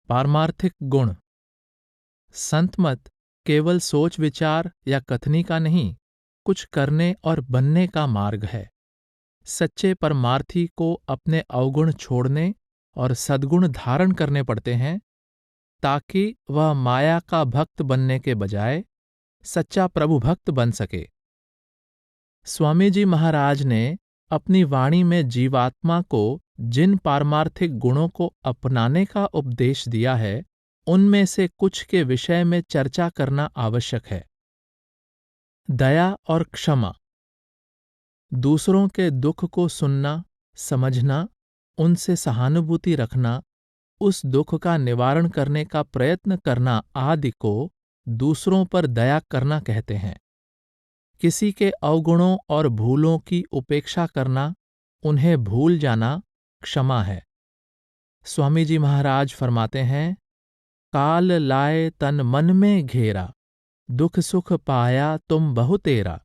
पारमार्थिक गुण। संत मत केवल सोच विचार या कथनी का नहीं, कुछ करने और बनने का मार्ग है। सच्चे परमार्थी को अपने अवगुण छोड़ने और सद्गुण धारण करने पड़ते हैं, ताकि वह माया का भक्त बनने के बजाय सच्चा प्रभु भक्त बन सके। स्वामी जी महाराज ने अपनी वाणी में जीवात्मा को जिन पारमार्थिक गुणों को अपनाने का उपदेश दिया है, उनमें से कुछ के विषय में चर्चा करना आवश्यक है। दया और क्षमा। दूसरों के दुख को सुनना, समझना, उनसे सहानुभूति रखना, उस दुख का निवारण करने का प्रयत्न करना आदि को दूसरों पर दया करना कहते हैं। किसी के अवगुणों और भूलों की उपेक्षा करना, उन्हें भूल जाना क्षमा है। स्वामी जी महाराज फरमाते हैं, काल लाए तन मन में घेरा, दुख सुख पाया तुम बहुतेरा।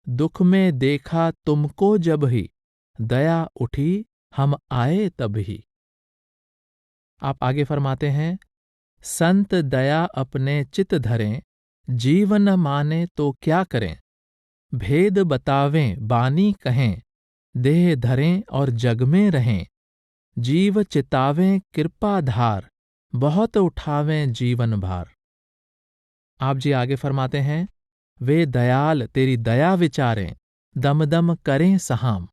दुख में देखा तुमको जब ही, दया उठी हम आए तब ही। आप आगे फरमाते हैं, संत दया अपने चित धरें, जीवन माने तो क्या करें। भेद बतावें बानी कहें, देह धरें और जग में रहें। जीव चितावें कृपा धार, बहुत उठावें जीवन भार। आप जी आगे फरमाते हैं, वे दयाल तेरी दया विचारें, दम दम करें सहाम।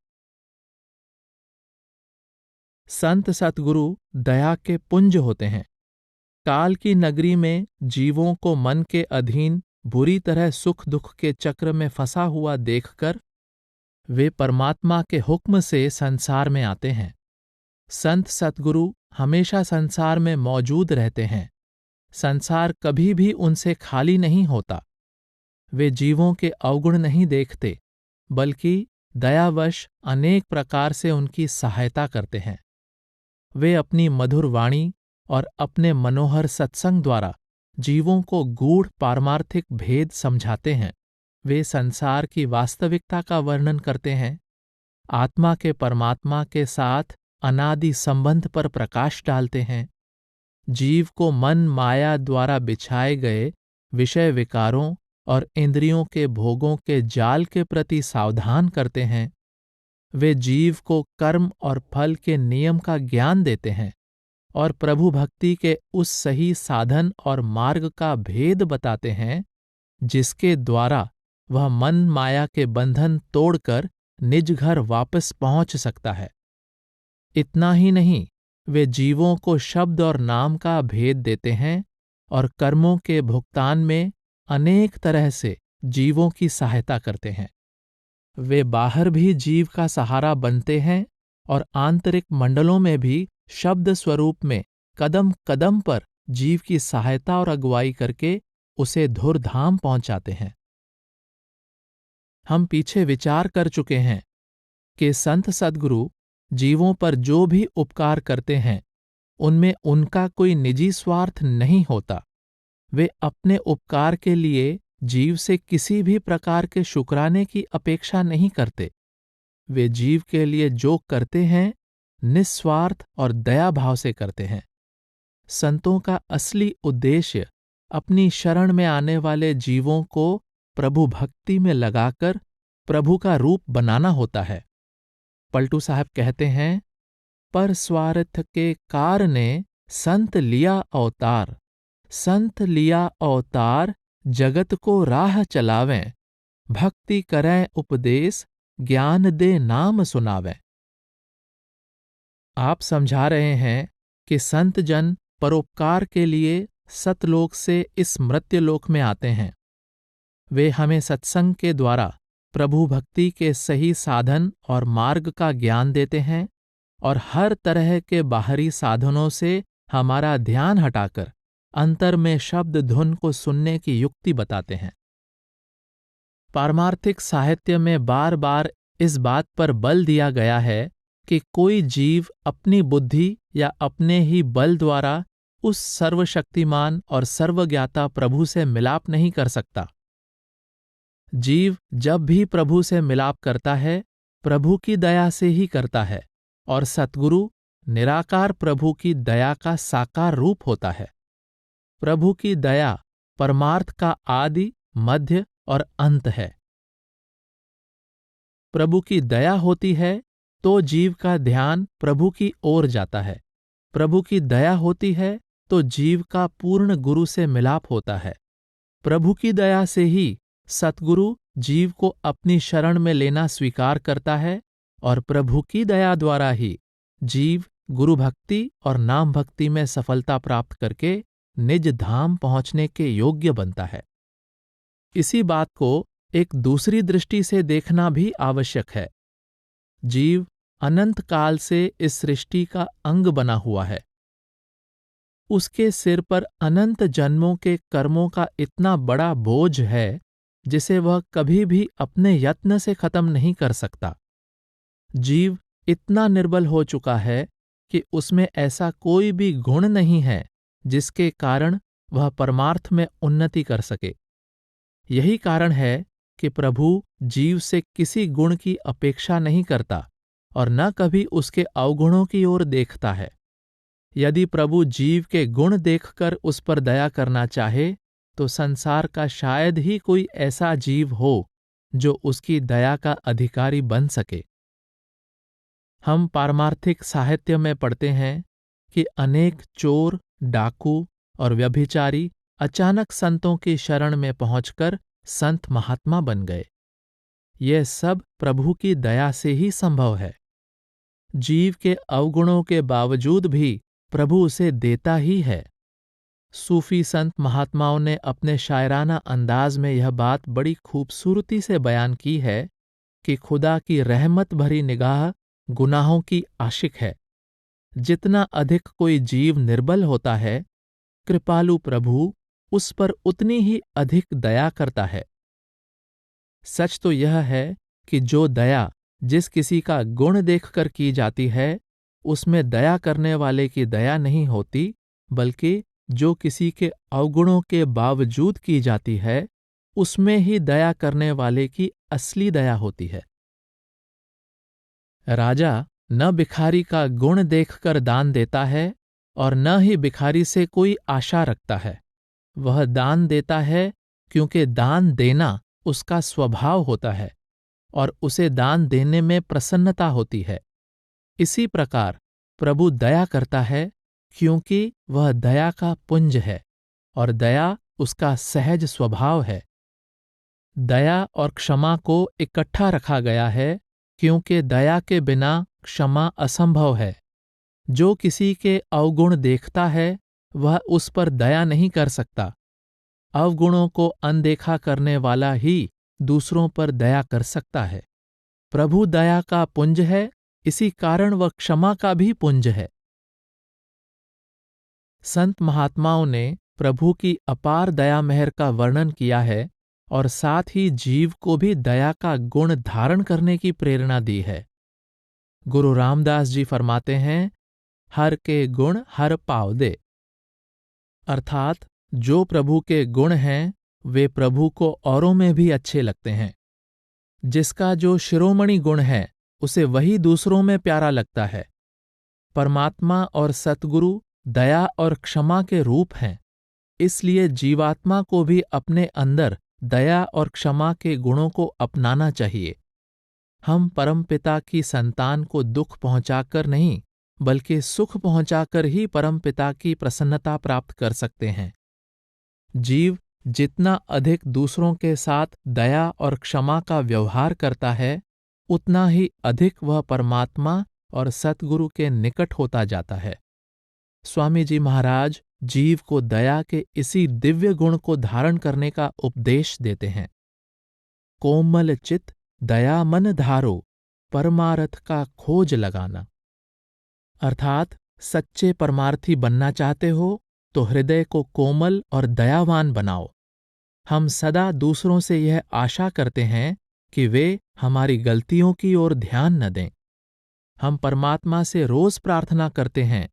संत सतगुरु दया के पुंज होते हैं। काल की नगरी में जीवों को मन के अधीन बुरी तरह सुख दुख के चक्र में फंसा हुआ देखकर वे परमात्मा के हुक्म से संसार में आते हैं। संत सतगुरु हमेशा संसार में मौजूद रहते हैं। संसार कभी भी उनसे खाली नहीं होता। वे जीवों के अवगुण नहीं देखते, बल्कि दयावश अनेक प्रकार से उनकी सहायता करते हैं। वे अपनी मधुर वाणी और अपने मनोहर सत्संग द्वारा जीवों को गूढ़ पारमार्थिक भेद समझाते हैं। वे संसार की वास्तविकता का वर्णन करते हैं, आत्मा के परमात्मा के साथ अनादि संबंध पर प्रकाश डालते हैं, जीव को मन माया द्वारा बिछाए गए विषय विकारों और इंद्रियों के भोगों के जाल के प्रति सावधान करते हैं। वे जीव को कर्म और फल के नियम का ज्ञान देते हैं और प्रभु भक्ति के उस सही साधन और मार्ग का भेद बताते हैं, जिसके द्वारा वह मन माया के बंधन तोड़कर निज घर वापस पहुंच सकता है। इतना ही नहीं, वे जीवों को शब्द और नाम का भेद देते हैं और कर्मों के भुगतान में अनेक तरह से जीवों की सहायता करते हैं। वे बाहर भी जीव का सहारा बनते हैं और आंतरिक मंडलों में भी शब्द स्वरूप में कदम कदम पर जीव की सहायता और अगुवाई करके उसे धुरधाम पहुंचाते हैं। हम पीछे विचार कर चुके हैं कि संत सद्गुरु जीवों पर जो भी उपकार करते हैं, उनमें उनका कोई निजी स्वार्थ नहीं होता। वे अपने उपकार के लिए जीव से किसी भी प्रकार के शुक्राने की अपेक्षा नहीं करते। वे जीव के लिए जो करते हैं, निस्वार्थ और दया भाव से करते हैं। संतों का असली उद्देश्य अपनी शरण में आने वाले जीवों को प्रभु भक्ति में लगाकर प्रभु का रूप बनाना होता है। पलटू साहब कहते हैं, पर स्वार्थ के कारणे संत लिया अवतार, संत लिया अवतार जगत को राह चलावें, भक्ति करें उपदेश ज्ञान दे नाम सुनावें। आप समझा रहे हैं कि संत जन परोपकार के लिए सतलोक से इस मृत्युलोक में आते हैं। वे हमें सत्संग के द्वारा प्रभु भक्ति के सही साधन और मार्ग का ज्ञान देते हैं और हर तरह के बाहरी साधनों से हमारा ध्यान हटाकर अंतर में शब्द धुन को सुनने की युक्ति बताते हैं। पारमार्थिक साहित्य में बार बार इस बात पर बल दिया गया है कि कोई जीव अपनी बुद्धि या अपने ही बल द्वारा उस सर्वशक्तिमान और सर्वज्ञाता प्रभु से मिलाप नहीं कर सकता। जीव जब भी प्रभु से मिलाप करता है, प्रभु की दया से ही करता है और सतगुरु निराकार प्रभु की दया का साकार रूप होता है। प्रभु की दया परमार्थ का आदि, मध्य और अंत है। प्रभु की दया होती है तो जीव का ध्यान प्रभु की ओर जाता है। प्रभु की दया होती है तो जीव का पूर्ण गुरु से मिलाप होता है। प्रभु की दया से ही सतगुरु जीव को अपनी शरण में लेना स्वीकार करता है और प्रभु की दया द्वारा ही जीव गुरु भक्ति और नाम भक्ति में सफलता प्राप्त करके निज धाम पहुंचने के योग्य बनता है। इसी बात को एक दूसरी दृष्टि से देखना भी आवश्यक है। जीव अनंत काल से इस सृष्टि का अंग बना हुआ है। उसके सिर पर अनंत जन्मों के कर्मों का इतना बड़ा बोझ है जिसे वह कभी भी अपने यत्न से खत्म नहीं कर सकता। जीव इतना निर्बल हो चुका है कि उसमें ऐसा कोई भी गुण नहीं है जिसके कारण वह परमार्थ में उन्नति कर सके। यही कारण है कि प्रभु जीव से किसी गुण की अपेक्षा नहीं करता और न कभी उसके अवगुणों की ओर देखता है। यदि प्रभु जीव के गुण देखकर उस पर दया करना चाहे तो संसार का शायद ही कोई ऐसा जीव हो जो उसकी दया का अधिकारी बन सके। हम पारमार्थिक साहित्य में पढ़ते हैं कि अनेक चोर, डाकू और व्यभिचारी अचानक संतों की शरण में पहुंचकर संत महात्मा बन गए। यह सब प्रभु की दया से ही संभव है। जीव के अवगुणों के बावजूद भी प्रभु उसे देता ही है। सूफी संत महात्माओं ने अपने शायराना अंदाज में यह बात बड़ी खूबसूरती से बयान की है कि खुदा की रहमत भरी निगाह गुनाहों की आशिक है। जितना अधिक कोई जीव निर्बल होता है, कृपालु प्रभु उस पर उतनी ही अधिक दया करता है। सच तो यह है कि जो दया जिस किसी का गुण देखकर की जाती है, उसमें दया करने वाले की दया नहीं होती, बल्कि जो किसी के अवगुणों के बावजूद की जाती है, उसमें ही दया करने वाले की असली दया होती है। राजा न भिखारी का गुण देखकर दान देता है और न ही भिखारी से कोई आशा रखता है। वह दान देता है क्योंकि दान देना उसका स्वभाव होता है और उसे दान देने में प्रसन्नता होती है। इसी प्रकार प्रभु दया करता है क्योंकि वह दया का पुंज है और दया उसका सहज स्वभाव है। दया और क्षमा को इकट्ठा रखा गया है क्योंकि दया के बिना क्षमा असंभव है। जो किसी के अवगुण देखता है वह उस पर दया नहीं कर सकता। अवगुणों को अनदेखा करने वाला ही दूसरों पर दया कर सकता है। प्रभु दया का पुंज है, इसी कारण वह क्षमा का भी पुंज है। संत महात्माओं ने प्रभु की अपार दया मेहर का वर्णन किया है और साथ ही जीव को भी दया का गुण धारण करने की प्रेरणा दी है। गुरु रामदास जी फरमाते हैं, हर के गुण हर पाव दे। अर्थात जो प्रभु के गुण हैं वे प्रभु को औरों में भी अच्छे लगते हैं। जिसका जो शिरोमणि गुण है उसे वही दूसरों में प्यारा लगता है। परमात्मा और सतगुरु दया और क्षमा के रूप हैं, इसलिए जीवात्मा को भी अपने अंदर दया और क्षमा के गुणों को अपनाना चाहिए। हम परमपिता की संतान को दुख पहुंचाकर नहीं बल्कि सुख पहुंचाकर ही परमपिता की प्रसन्नता प्राप्त कर सकते हैं। जीव जितना अधिक दूसरों के साथ दया और क्षमा का व्यवहार करता है, उतना ही अधिक वह परमात्मा और सतगुरु के निकट होता जाता है। स्वामी जी महाराज जीव को दया के इसी दिव्य गुण को धारण करने का उपदेश देते हैं। कोमल चित दया मन धारो, परमार्थ का खोज लगाना। अर्थात सच्चे परमार्थी बनना चाहते हो तो हृदय को कोमल और दयावान बनाओ। हम सदा दूसरों से यह आशा करते हैं कि वे हमारी गलतियों की ओर ध्यान न दें। हम परमात्मा से रोज प्रार्थना करते हैं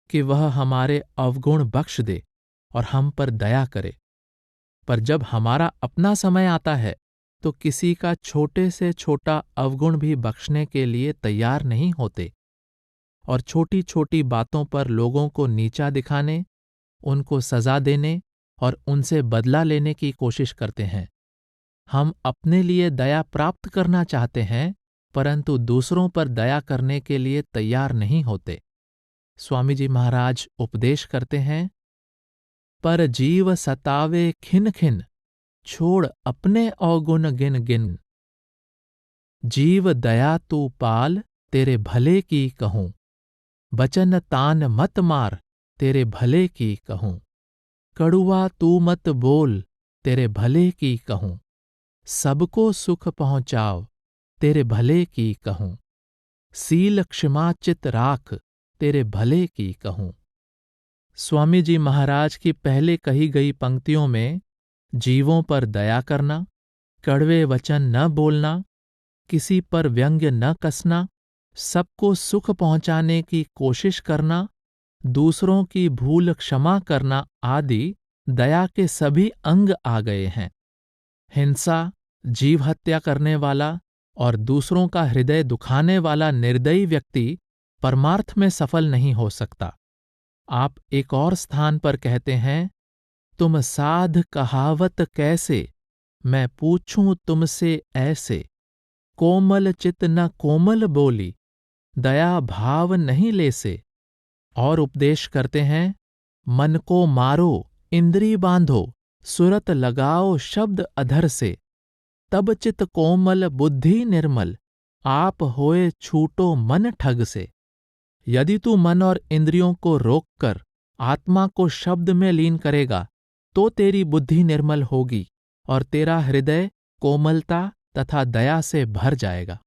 कि वह हमारे अवगुण बख्श दे और हम पर दया करे। पर जब हमारा अपना समय आता है तो किसी का छोटे से छोटा अवगुण भी बख्शने के लिए तैयार नहीं होते। और छोटी छोटी बातों पर लोगों को नीचा दिखाने, उनको सजा देने और उनसे बदला लेने की कोशिश करते हैं। हम अपने लिए दया प्राप्त करना चाहते हैं, परंतु दूसरों पर दया करने के लिए तैयार नहीं होते। स्वामी जी महाराज उपदेश करते हैं, पर जीव सतावे खिन खिन, छोड़ अपने अवगुण गिन गिन। जीव दया तू पाल, तेरे भले की कहूं, बचन तान मत मार, तेरे भले की कहूं। कड़ुआ तू मत बोल, तेरे भले की कहूं, सबको सुख पहुंचाओ, तेरे भले की कहूं। सील क्षमा चित राख, तेरे भले की कहूं। स्वामी जी महाराज की पहले कही गई पंक्तियों में जीवों पर दया करना, कड़वे वचन न बोलना, किसी पर व्यंग्य न कसना, सबको सुख पहुंचाने की कोशिश करना, दूसरों की भूल क्षमा करना आदि दया के सभी अंग आ गए हैं। हिंसा, जीव हत्या करने वाला और दूसरों का हृदय दुखाने वाला निर्दयी व्यक्ति परमार्थ में सफल नहीं हो सकता। आप एक और स्थान पर कहते हैं, तुम साध कहावत कैसे, मैं पूछूं तुमसे ऐसे। कोमल चित न कोमल बोली, दया भाव नहीं ले से। और उपदेश करते हैं, मन को मारो, इंद्री बांधो, सुरत लगाओ शब्द अधर से। तब चित कोमल बुद्धि निर्मल, आप होए छूटो मन ठग से। यदि तू मन और इंद्रियों को रोककर आत्मा को शब्द में लीन करेगा तो तेरी बुद्धि निर्मल होगी और तेरा हृदय कोमलता तथा दया से भर जाएगा।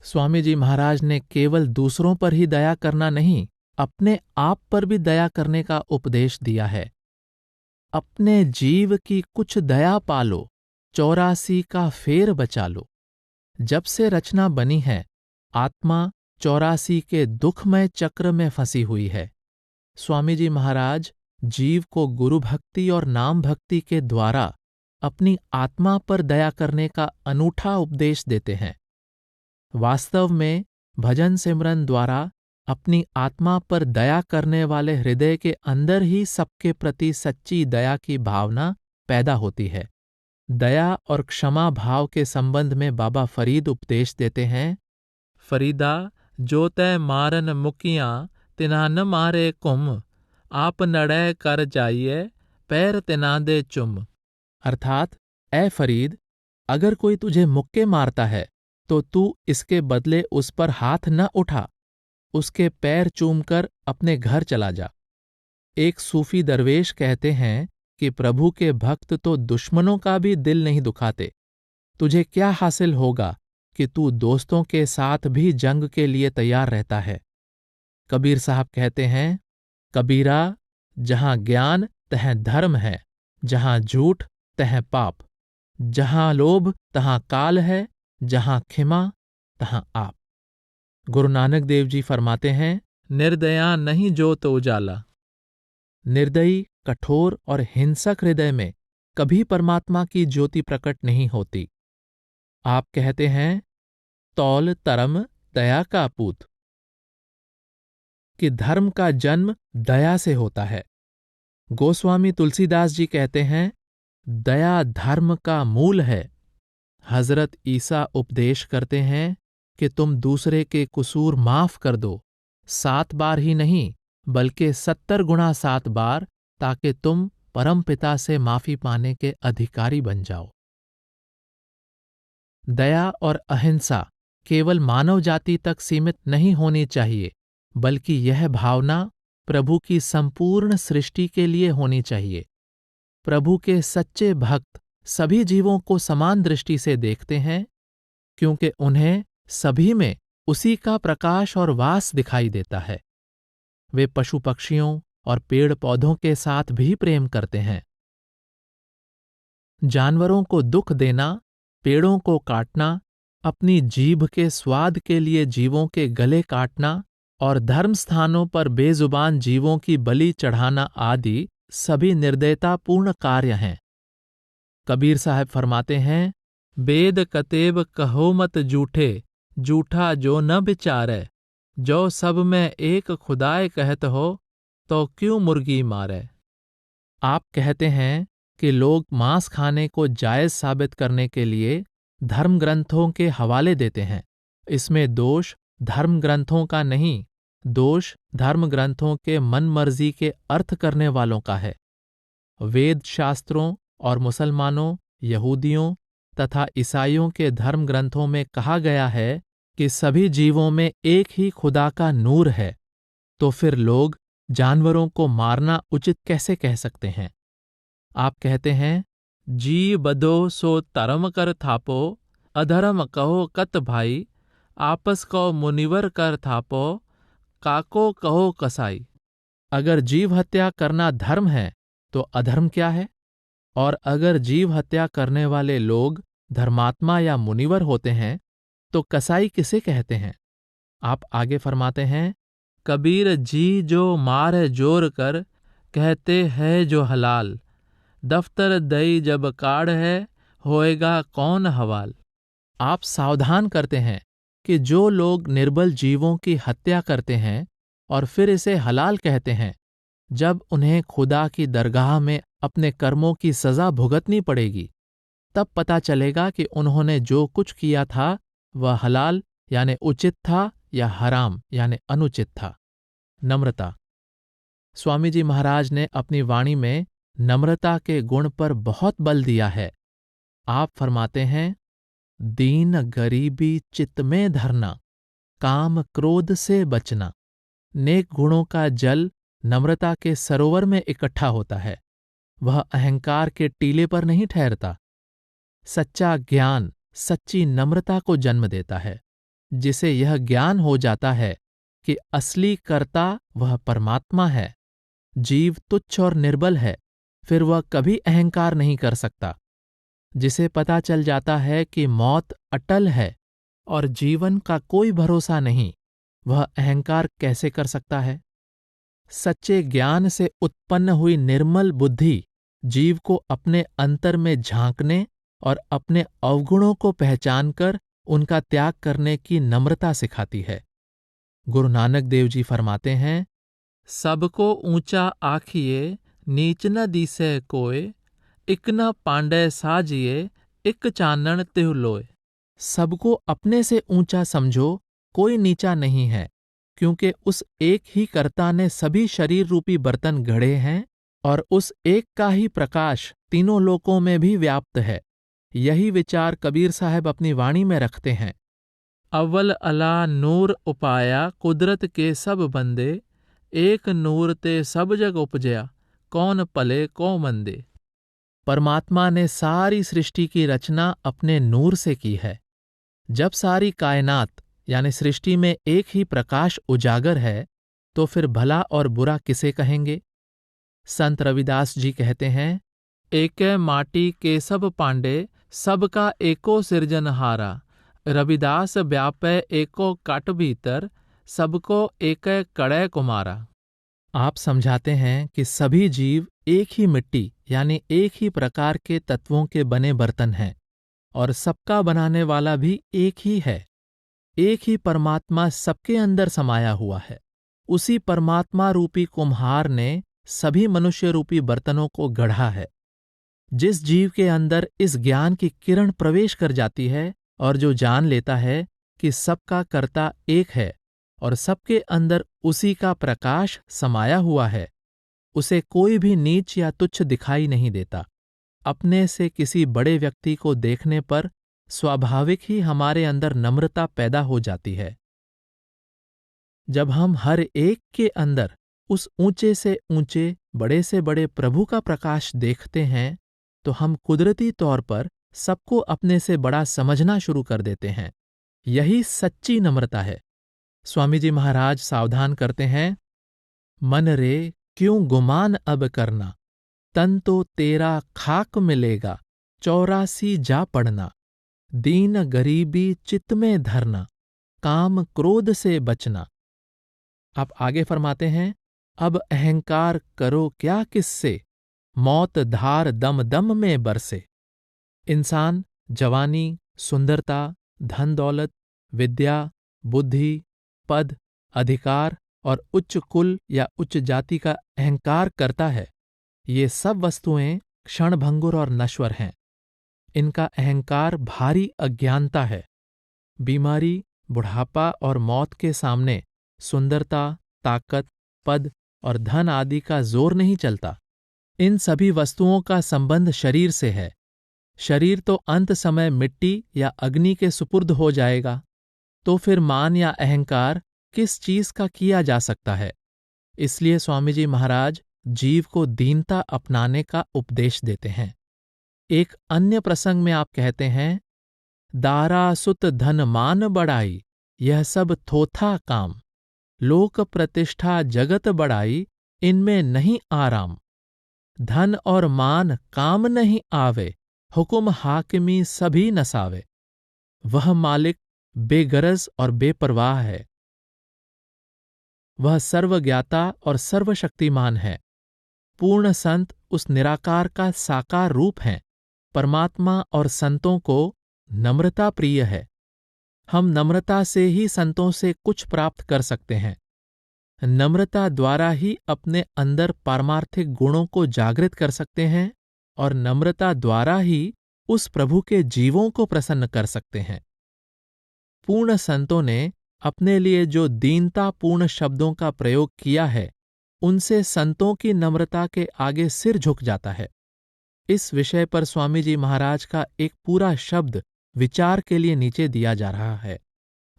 स्वामी जी महाराज ने केवल दूसरों पर ही दया करना नहीं, अपने आप पर भी दया करने का उपदेश दिया है। अपने जीव की कुछ दया पालो, 84 का फेर बचा लो। जब से रचना बनी है, आत्मा 84 के दुखमय चक्र में फंसी हुई है। स्वामी जी महाराज जीव को गुरु भक्ति और नाम भक्ति के द्वारा अपनी आत्मा पर दया करने का अनूठा उपदेश देते हैं। वास्तव में भजन सिमरन द्वारा अपनी आत्मा पर दया करने वाले हृदय के अंदर ही सबके प्रति सच्ची दया की भावना पैदा होती है। दया और क्षमा भाव के संबंध में बाबा फरीद उपदेश देते हैं, फरीदा जो तय मारन मुकियां, तिना न मारे कुम, आप नड़े कर जाइए, पैर तिना दे चुम। अर्थात, ए फरीद, अगर कोई तुझे मुक्के मारता है तो तू इसके बदले उस पर हाथ न उठा, उसके पैर चूमकर अपने घर चला जा। एक सूफी दरवेश कहते हैं कि प्रभु के भक्त तो दुश्मनों का भी दिल नहीं दुखाते। तुझे क्या हासिल होगा कि तू दोस्तों के साथ भी जंग के लिए तैयार रहता है। कबीर साहब कहते हैं, कबीरा, जहां ज्ञान तहाँ धर्म है, जहां झूठ तहाँ पाप, जहां लोभ तहां काल है, जहां खिमा तहां आप। गुरु नानक देव जी फरमाते हैं, निर्दया नहीं जो तो उजाला। निर्दयी, कठोर और हिंसक हृदय में कभी परमात्मा की ज्योति प्रकट नहीं होती। आप कहते हैं, तौल तरम दया का पूत, कि धर्म का जन्म दया से होता है। गोस्वामी तुलसीदास जी कहते हैं, दया धर्म का मूल है। हजरत ईसा उपदेश करते हैं कि तुम दूसरे के कसूर माफ कर दो, 7 बार ही नहीं बल्कि 70 गुणा 7 बार, ताकि तुम परमपिता से माफी पाने के अधिकारी बन जाओ। दया और अहिंसा केवल मानव जाति तक सीमित नहीं होनी चाहिए, बल्कि यह भावना प्रभु की संपूर्ण सृष्टि के लिए होनी चाहिए। प्रभु के सच्चे भक्त सभी जीवों को समान दृष्टि से देखते हैं, क्योंकि उन्हें सभी में उसी का प्रकाश और वास दिखाई देता है। वे पशु पक्षियों और पेड़ पौधों के साथ भी प्रेम करते हैं। जानवरों को दुख देना, पेड़ों को काटना, अपनी जीभ के स्वाद के लिए जीवों के गले काटना और धर्म स्थानों पर बेजुबान जीवों की बलि चढ़ाना आदि सभी निर्दयतापूर्ण कार्य हैं। कबीर साहब फरमाते हैं, वेद कतेब कहो मत जूठे, जूठा जो न बिचारे, जो सब में एक खुदाए कहत हो, तो क्यों मुर्गी मारे। आप कहते हैं कि लोग मांस खाने को जायज साबित करने के लिए धर्म ग्रंथों के हवाले देते हैं। इसमें दोष धर्म ग्रंथों का नहीं, दोष धर्म ग्रंथों के मन मर्जी के अर्थ करने वालों का है। वेद शास्त्रों और मुसलमानों, यहूदियों तथा ईसाइयों के धर्म ग्रंथों में कहा गया है कि सभी जीवों में एक ही खुदा का नूर है, तो फिर लोग जानवरों को मारना उचित कैसे कह सकते हैं। आप कहते हैं, जी बदो सो तरम कर थापो, अधर्म कहो कत भाई, आपस को मुनिवर कर थापो, काको कहो कसाई। अगर जीव हत्या करना धर्म है तो अधर्म क्या है? और अगर जीव हत्या करने वाले लोग धर्मात्मा या मुनिवर होते हैं तो कसाई किसे कहते हैं? आप आगे फरमाते हैं, कबीर जी जो मार जोर कर, कहते हैं जो हलाल, दफ्तर दई जब काढ़ है, होएगा कौन हवाल। आप सावधान करते हैं कि जो लोग निर्बल जीवों की हत्या करते हैं और फिर इसे हलाल कहते हैं, जब उन्हें खुदा की दरगाह में अपने कर्मों की सजा भुगतनी पड़ेगी, तब पता चलेगा कि उन्होंने जो कुछ किया था वह हलाल यानी उचित था या हराम यानी अनुचित था। नम्रता। स्वामी जी महाराज ने अपनी वाणी में नम्रता के गुण पर बहुत बल दिया है। आप फरमाते हैं, दीन गरीबी चित्त में धरना, काम क्रोध से बचना। नेक गुणों का जल नम्रता के सरोवर में इकट्ठा होता है, वह अहंकार के टीले पर नहीं ठहरता। सच्चा ज्ञान सच्ची नम्रता को जन्म देता है, जिसे यह ज्ञान हो जाता है कि असली कर्ता वह परमात्मा है। जीव तुच्छ और निर्बल है, फिर वह कभी अहंकार नहीं कर सकता। जिसे पता चल जाता है कि मौत अटल है और जीवन का कोई भरोसा नहीं, वह अहंकार कैसे कर सकता है? सच्चे ज्ञान से उत्पन्न हुई निर्मल बुद्धि जीव को अपने अंतर में झांकने और अपने अवगुणों को पहचानकर उनका त्याग करने की नम्रता सिखाती है। गुरु नानक देव जी फरमाते हैं, सबको ऊंचा आखिए, नीच न दिसे कोय, इक न पांडे साजिए, इक चानन तिहु लोय। सबको अपने से ऊंचा समझो, कोई नीचा नहीं है, क्योंकि उस एक ही कर्ता ने सभी शरीर रूपी बर्तन गढ़े हैं और उस एक का ही प्रकाश तीनों लोकों में भी व्याप्त है। यही विचार कबीर साहब अपनी वाणी में रखते हैं। अव्वल अला नूर उपाया, कुदरत के सब बंदे, एक नूर ते सब जग उपजया, कौन पले को मंदे। परमात्मा ने सारी सृष्टि की रचना अपने नूर से की है। जब सारी कायनात यानी सृष्टि में एक ही प्रकाश उजागर है, तो फिर भला और बुरा किसे कहेंगे? संत रविदास जी कहते हैं, एकै माटी के सब पांडे, सबका एको सिरजनहारा, रविदास व्यापै एको काट भीतर, सबको एकै कड़ै कुमारा। आप समझाते हैं कि सभी जीव एक ही मिट्टी यानी एक ही प्रकार के तत्वों के बने बर्तन हैं और सबका बनाने वाला भी एक ही है। एक ही परमात्मा सबके अंदर समाया हुआ है। उसी परमात्मा रूपी कुम्हार ने सभी मनुष्य रूपी बर्तनों को गढ़ा है। जिस जीव के अंदर इस ज्ञान की किरण प्रवेश कर जाती है और जो जान लेता है कि सबका कर्ता एक है और सबके अंदर उसी का प्रकाश समाया हुआ है, उसे कोई भी नीच या तुच्छ दिखाई नहीं देता। अपने से किसी बड़े व्यक्ति को देखने पर स्वाभाविक ही हमारे अंदर नम्रता पैदा हो जाती है। जब हम हर एक के अंदर उस ऊंचे से ऊंचे, बड़े से बड़े प्रभु का प्रकाश देखते हैं, तो हम कुदरती तौर पर सबको अपने से बड़ा समझना शुरू कर देते हैं। यही सच्ची नम्रता है। स्वामी जी महाराज सावधान करते हैं, मन रे क्यों गुमान अब करना, तन तो तेरा खाक मिलेगा, 84 जा पड़ना, दीन गरीबी चित्त में धरना, काम क्रोध से बचना। आप आगे फरमाते हैं, अब अहंकार करो क्या किससे, मौत धार दम दम में बरसे। इंसान जवानी, सुंदरता, धन दौलत, विद्या, बुद्धि, पद अधिकार और उच्च कुल या उच्च जाति का अहंकार करता है, ये सब वस्तुएं क्षणभंगुर और नश्वर हैं। इनका अहंकार भारी अज्ञानता है। बीमारी, बुढ़ापा और मौत के सामने सुंदरता, ताकत, पद और धन आदि का जोर नहीं चलता। इन सभी वस्तुओं का संबंध शरीर से है। शरीर तो अंत समय मिट्टी या अग्नि के सुपुर्द हो जाएगा, तो फिर मान या अहंकार किस चीज का किया जा सकता है। इसलिए स्वामी जी महाराज जीव को दीनता अपनाने का उपदेश देते हैं। एक अन्य प्रसंग में आप कहते हैं, दारा सुत धन मान बढ़ाई, यह सब थोथा काम, लोक प्रतिष्ठा जगत बढ़ाई, इनमें नहीं आराम। धन और मान काम नहीं आवे, हुकुम हाकिमी सभी नसावे। वह मालिक बेगरज और बेपरवाह है। वह सर्वज्ञाता और सर्वशक्तिमान है। पूर्ण संत उस निराकार का साकार रूप हैं। परमात्मा और संतों को नम्रता प्रिय है। हम नम्रता से ही संतों से कुछ प्राप्त कर सकते हैं। नम्रता द्वारा ही अपने अंदर पारमार्थिक गुणों को जागृत कर सकते हैं और नम्रता द्वारा ही उस प्रभु के जीवों को प्रसन्न कर सकते हैं। पूर्ण संतों ने अपने लिए जो दीनतापूर्ण शब्दों का प्रयोग किया है, उनसे संतों की नम्रता के आगे सिर झुक जाता है। इस विषय पर स्वामी जी महाराज का एक पूरा शब्द विचार के लिए नीचे दिया जा रहा है।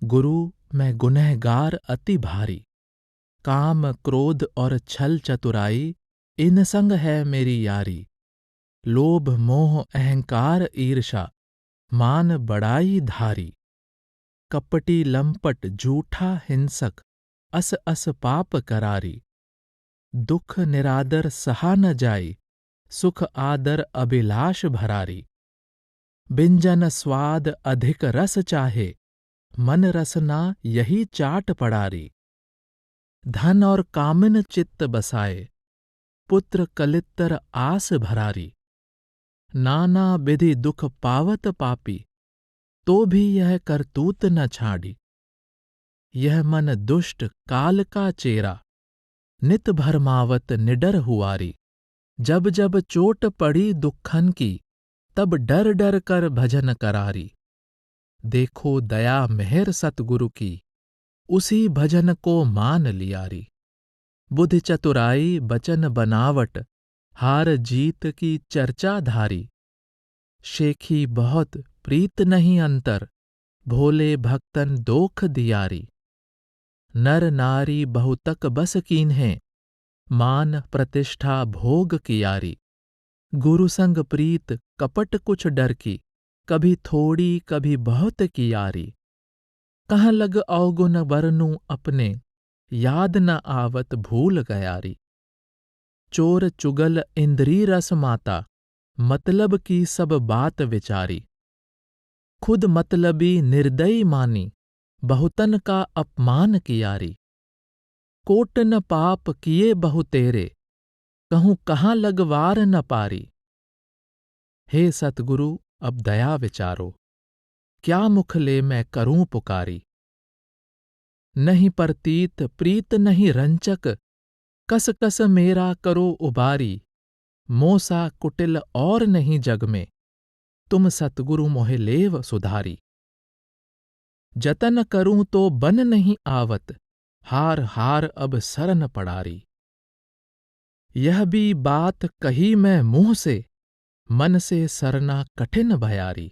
गुरु, मैं गुनहगार अति भारी, काम क्रोध और छल चतुराई, इन संग है मेरी यारी। लोभ मोह अहंकार ईर्षा, मान बड़ाई धारी। कपटी लंपट झूठा हिंसक, अस अस पाप करारी। दुख निरादर सहा न जाई, सुख आदर अभिलाष भरारी। बिंजन स्वाद अधिक रस चाहे, मन रसना यही चाट पड़ारी। धन और कामिन चित्त बसाए, पुत्र कलित्तर आस भरारी। नाना विधि दुख पावत पापी, तो भी यह करतूत न छाड़ी। यह मन दुष्ट काल का चेरा, नित भरमावत निडर हुआरी। जब जब चोट पड़ी दुखन की, तब डर डर कर भजन करारी। देखो दया मेहर सतगुरु की, उसी भजन को मान लियारी। बुद्धि चतुराई बचन बनावट, हार जीत की चर्चा धारी। शेखी बहुत प्रीत नहीं अंतर, भोले भक्तन दोख दियारी। नर नारी बहुतक बस कीन्हें, मान प्रतिष्ठा भोग कियारी। गुरु संग प्रीत कपट कुछ डर की, कभी थोड़ी कभी बहुत कियारी। कहाँ लग अवगुण बरनूं अपने, याद न आवत भूल गयारी। चोर चुगल इंद्री रस माता, मतलब की सब बात विचारी। खुद मतलबी निर्दयी मानी, बहुतन का अपमान कियारी। कोट न पाप किए बहु तेरे, कहूँ कहाँ लगवार न पारी। हे सतगुरु, अब दया विचारो, क्या मुख ले मैं करूं पुकारी। नहीं परतीत प्रीत नहीं रंचक, कस कस मेरा करो उबारी। मोसा कुटिल और नहीं जग में, तुम सतगुरु मोहि लेव सुधारी। जतन करूं तो बन नहीं आवत, हार हार अब सरन पड़ारी। यह भी बात कही मैं मुंह से, मन से सरना कठिन भयारी।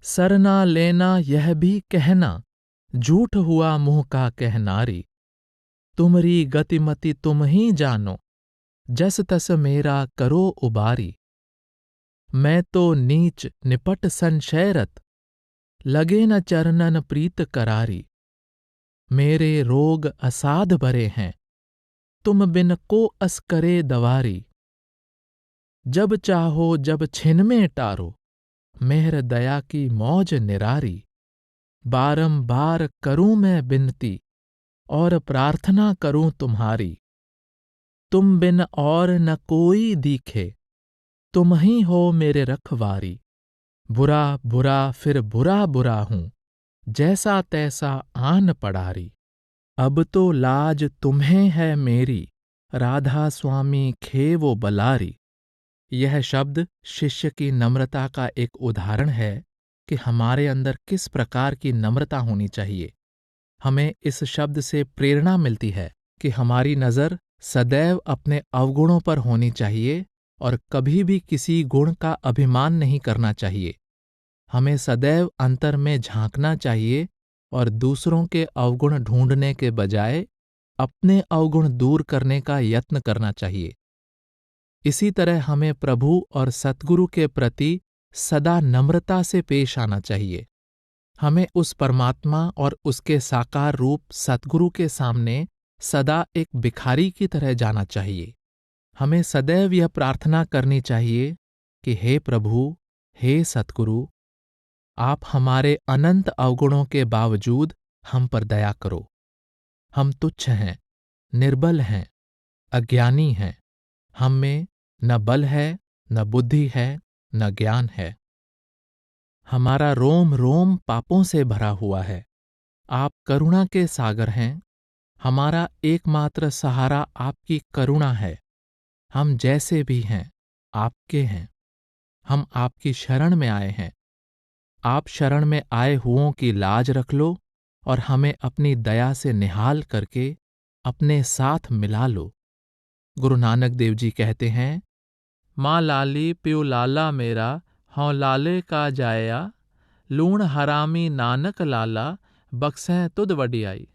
सरना लेना यह भी कहना, झूठ हुआ मुंह का कहनारी। तुमरी गतिमति तुम ही जानो, जस तस मेरा करो उबारी। मैं तो नीच निपट संशयरत, लगे न चरणन प्रीत करारी। मेरे रोग असाध भरे हैं, तुम बिन को अस करे दवारी। जब चाहो जब छिन में टारो, मेहर दया की मौज निरारी। बारंबार करूं मैं बिनती, और प्रार्थना करूं तुम्हारी। तुम बिन और न कोई दिखे, तुम ही हो मेरे रखवारी। बुरा बुरा फिर बुरा बुरा हूं, जैसा तैसा आन पड़ारी। अब तो लाज तुम्हें है मेरी, राधा स्वामी खे वो बलारी। यह शब्द शिष्य की नम्रता का एक उदाहरण है कि हमारे अंदर किस प्रकार की नम्रता होनी चाहिए। हमें इस शब्द से प्रेरणा मिलती है कि हमारी नज़र सदैव अपने अवगुणों पर होनी चाहिए और कभी भी किसी गुण का अभिमान नहीं करना चाहिए। हमें सदैव अंतर में झांकना चाहिए और दूसरों के अवगुण ढूंढने के बजाय अपने अवगुण दूर करने का यत्न करना चाहिए। इसी तरह हमें प्रभु और सद्गुरु के प्रति सदा नम्रता से पेश आना चाहिए। हमें उस परमात्मा और उसके साकार रूप सद्गुरु के सामने सदा एक भिखारी की तरह जाना चाहिए। हमें सदैव यह प्रार्थना करनी चाहिए कि हे प्रभु, हे सद्गुरु, आप हमारे अनंत अवगुणों के बावजूद हम पर दया करो। हम तुच्छ हैं, निर्बल हैं, अज्ञानी हैं। हम में न बल है, न बुद्धि है, न ज्ञान है। हमारा रोम रोम पापों से भरा हुआ है। आप करुणा के सागर हैं। हमारा एकमात्र सहारा आपकी करुणा है। हम जैसे भी हैं, आपके हैं। हम आपकी शरण में आए हैं। आप शरण में आए हुओं की लाज रख लो और हमें अपनी दया से निहाल करके अपने साथ मिला लो। गुरु नानक देव जी कहते हैं, माँ लाली प्यू लाला मेरा, हौं लाले का जाया, लूण हरामी नानक लाला, बक्सें तुद वडियाई।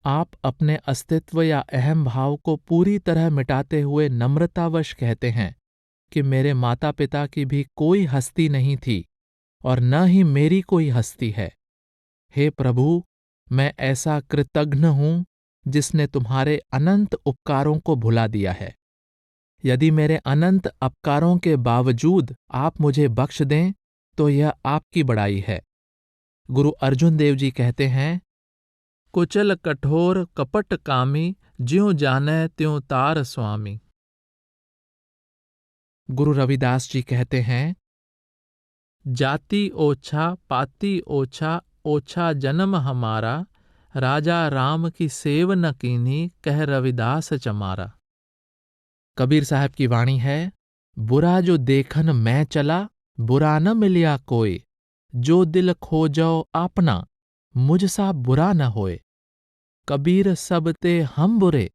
आप अपने अस्तित्व या अहम भाव को पूरी तरह मिटाते हुए नम्रतावश कहते हैं कि मेरे माता पिता की भी कोई हस्ती नहीं थी और न ही मेरी कोई हस्ती है। हे प्रभु, मैं ऐसा कृतघ्न हूं जिसने तुम्हारे अनंत उपकारों को भुला दिया है। यदि मेरे अनंत अपकारों के बावजूद आप मुझे बख्श दें तो यह आपकी बड़ाई है। गुरु अर्जुन देव जी कहते हैं, कुचल कठोर कपट कामी, ज्यों जाने त्यों तार स्वामी। गुरु रविदास जी कहते हैं, जाति ओछा पाति ओछा, ओछा जन्म हमारा, राजा राम की सेव न कीन्ही, कह रविदास चमारा। कबीर साहब की वाणी है, बुरा जो देखन मैं चला, बुरा न मिलिया कोई, जो दिल खोजो आपना, मुझसा बुरा न होए। कबीर सब ते हम बुरे,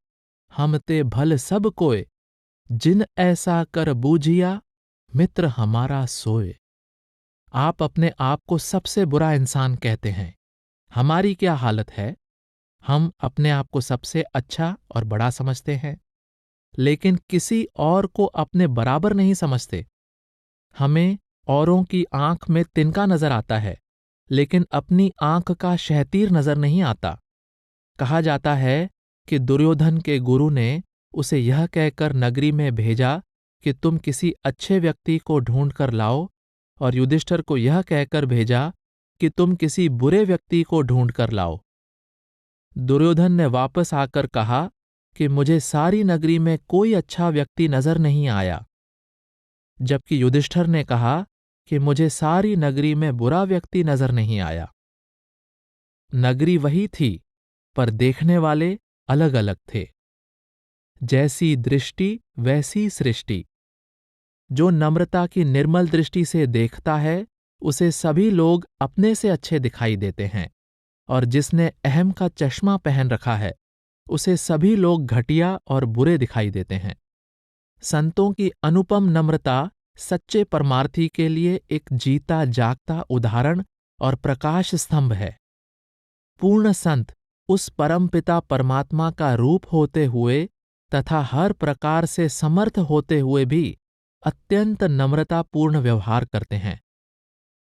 हम ते भल सब कोय, जिन ऐसा कर बूझिया, मित्र हमारा सोए। आप अपने आप को सबसे बुरा इंसान कहते हैं। हमारी क्या हालत है? हम अपने आप को सबसे अच्छा और बड़ा समझते हैं, लेकिन किसी और को अपने बराबर नहीं समझते। हमें औरों की आंख में तिनका नजर आता है, लेकिन अपनी आंख का शहतीर नजर नहीं आता। कहा जाता है कि दुर्योधन के गुरु ने उसे यह कहकर नगरी में भेजा कि तुम किसी अच्छे व्यक्ति को ढूंढ कर लाओ, और युधिष्ठिर को यह कहकर भेजा कि तुम किसी बुरे व्यक्ति को ढूंढ कर लाओ। दुर्योधन ने वापस आकर कहा कि मुझे सारी नगरी में कोई अच्छा व्यक्ति नजर नहीं आया, जबकि युधिष्ठिर ने कहा कि मुझे सारी नगरी में बुरा व्यक्ति नजर नहीं आया। नगरी वही थी, पर देखने वाले अलग अलग थे। जैसी दृष्टि वैसी सृष्टि। जो नम्रता की निर्मल दृष्टि से देखता है, उसे सभी लोग अपने से अच्छे दिखाई देते हैं, और जिसने अहम का चश्मा पहन रखा है, उसे सभी लोग घटिया और बुरे दिखाई देते हैं। संतों की अनुपम नम्रता सच्चे परमार्थी के लिए एक जीता जागता उदाहरण और प्रकाश स्तंभ है। पूर्ण संत उस परमपिता परमात्मा का रूप होते हुए तथा हर प्रकार से समर्थ होते हुए भी अत्यंत नम्रतापूर्ण व्यवहार करते हैं।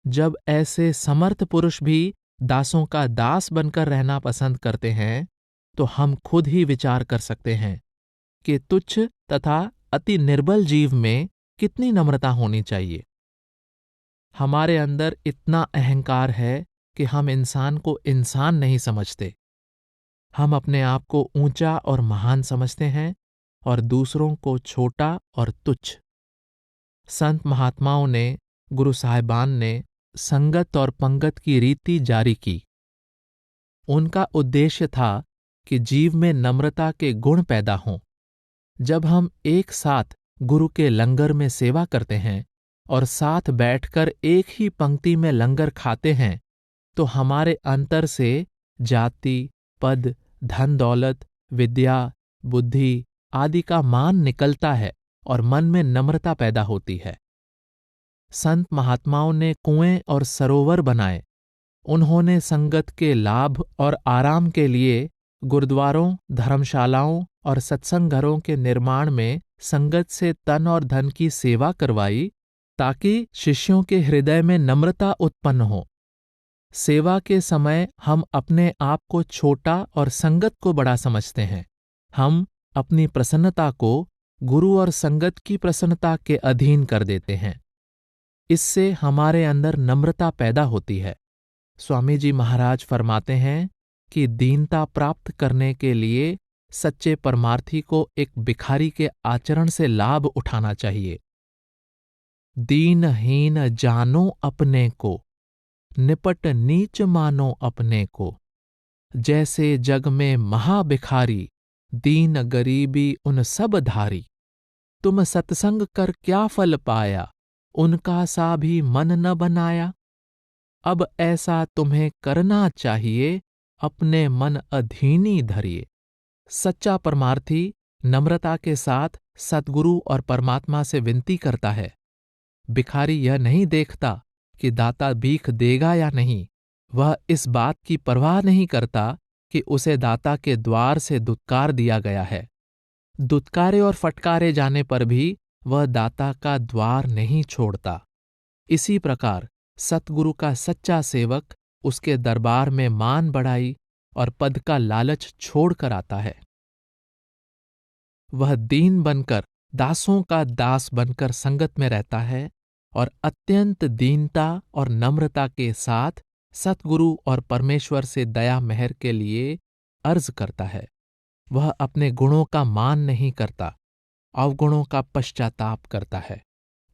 जब ऐसे समर्थ पुरुष भी दासों का दास बनकर रहना पसंद करते हैं, तो हम खुद ही विचार कर सकते हैं कि तुच्छ तथा अति निर्बल जीव में कितनी नम्रता होनी चाहिए। हमारे अंदर इतना अहंकार है कि हम इंसान को इंसान नहीं समझते। हम अपने आप को ऊंचा और महान समझते हैं और दूसरों को छोटा और तुच्छ। संत महात्माओं ने, गुरु साहिबान ने संगत और पंगत की रीति जारी की। उनका उद्देश्य था कि जीव में नम्रता के गुण पैदा हों। जब हम एक साथ गुरु के लंगर में सेवा करते हैं और साथ बैठकर एक ही पंक्ति में लंगर खाते हैं, तो हमारे अंतर से जाति, पद, धन दौलत, विद्या, बुद्धि आदि का मान निकलता है और मन में नम्रता पैदा होती है। संत महात्माओं ने कुएं और सरोवर बनाए। उन्होंने संगत के लाभ और आराम के लिए गुरुद्वारों, धर्मशालाओं और सत्संग घरों के निर्माण में संगत से तन और धन की सेवा करवाई, ताकि शिष्यों के हृदय में नम्रता उत्पन्न हो। सेवा के समय हम अपने आप को छोटा और संगत को बड़ा समझते हैं। हम अपनी प्रसन्नता को गुरु और संगत की प्रसन्नता के अधीन कर देते हैं। इससे हमारे अंदर नम्रता पैदा होती है। स्वामी जी महाराज फरमाते हैं कि दीनता प्राप्त करने के लिए सच्चे परमार्थी को एक भिखारी के आचरण से लाभ उठाना चाहिए। दीनहीन जानो अपने को, निपट नीच मानो अपने को। जैसे जग में महाभिखारी, दीन गरीबी उन सब धारी। तुम सत्संग कर क्या फल पाया, उनका सा भी मन न बनाया। अब ऐसा तुम्हें करना चाहिए, अपने मन अधीनी धरिए। सच्चा परमार्थी नम्रता के साथ सद्गुरु और परमात्मा से विनती करता है। भिखारी यह नहीं देखता कि दाता भीख देगा या नहीं। वह इस बात की परवाह नहीं करता कि उसे दाता के द्वार से दुत्कार दिया गया है। दुत्कारे और फटकारे जाने पर भी वह दाता का द्वार नहीं छोड़ता। इसी प्रकार सतगुरु का सच्चा सेवक उसके दरबार में मान बढ़ाई और पद का लालच छोड़कर आता है। वह दीन बनकर, दासों का दास बनकर संगत में रहता है और अत्यंत दीनता और नम्रता के साथ सतगुरु और परमेश्वर से दया मेहर के लिए अर्ज करता है। वह अपने गुणों का मान नहीं करता, अवगुणों का पश्चाताप करता है।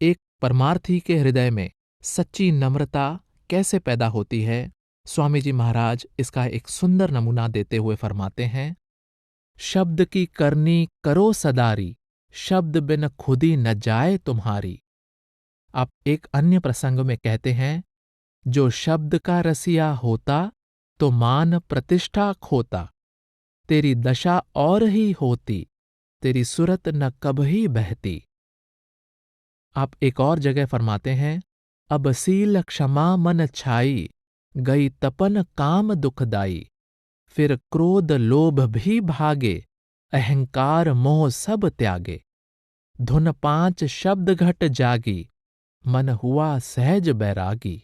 एक परमार्थी के हृदय में सच्ची नम्रता कैसे पैदा होती है, स्वामी जी महाराज इसका एक सुंदर नमूना देते हुए फरमाते हैं। शब्द की करनी करो सदारी, शब्द बिन खुदी न जाए तुम्हारी। आप एक अन्य प्रसंग में कहते हैं, जो शब्द का रसिया होता तो मान प्रतिष्ठा खोता। तेरी दशा और ही होती, तेरी सुरत न कभी बहती। आप एक और जगह फरमाते हैं, अब सील क्षमा मन छाई, गई तपन काम दुखदाई। फिर क्रोध लोभ भी भागे, अहंकार मोह सब त्यागे। धुन 5 शब्द घट जागी, मन हुआ सहज बैरागी।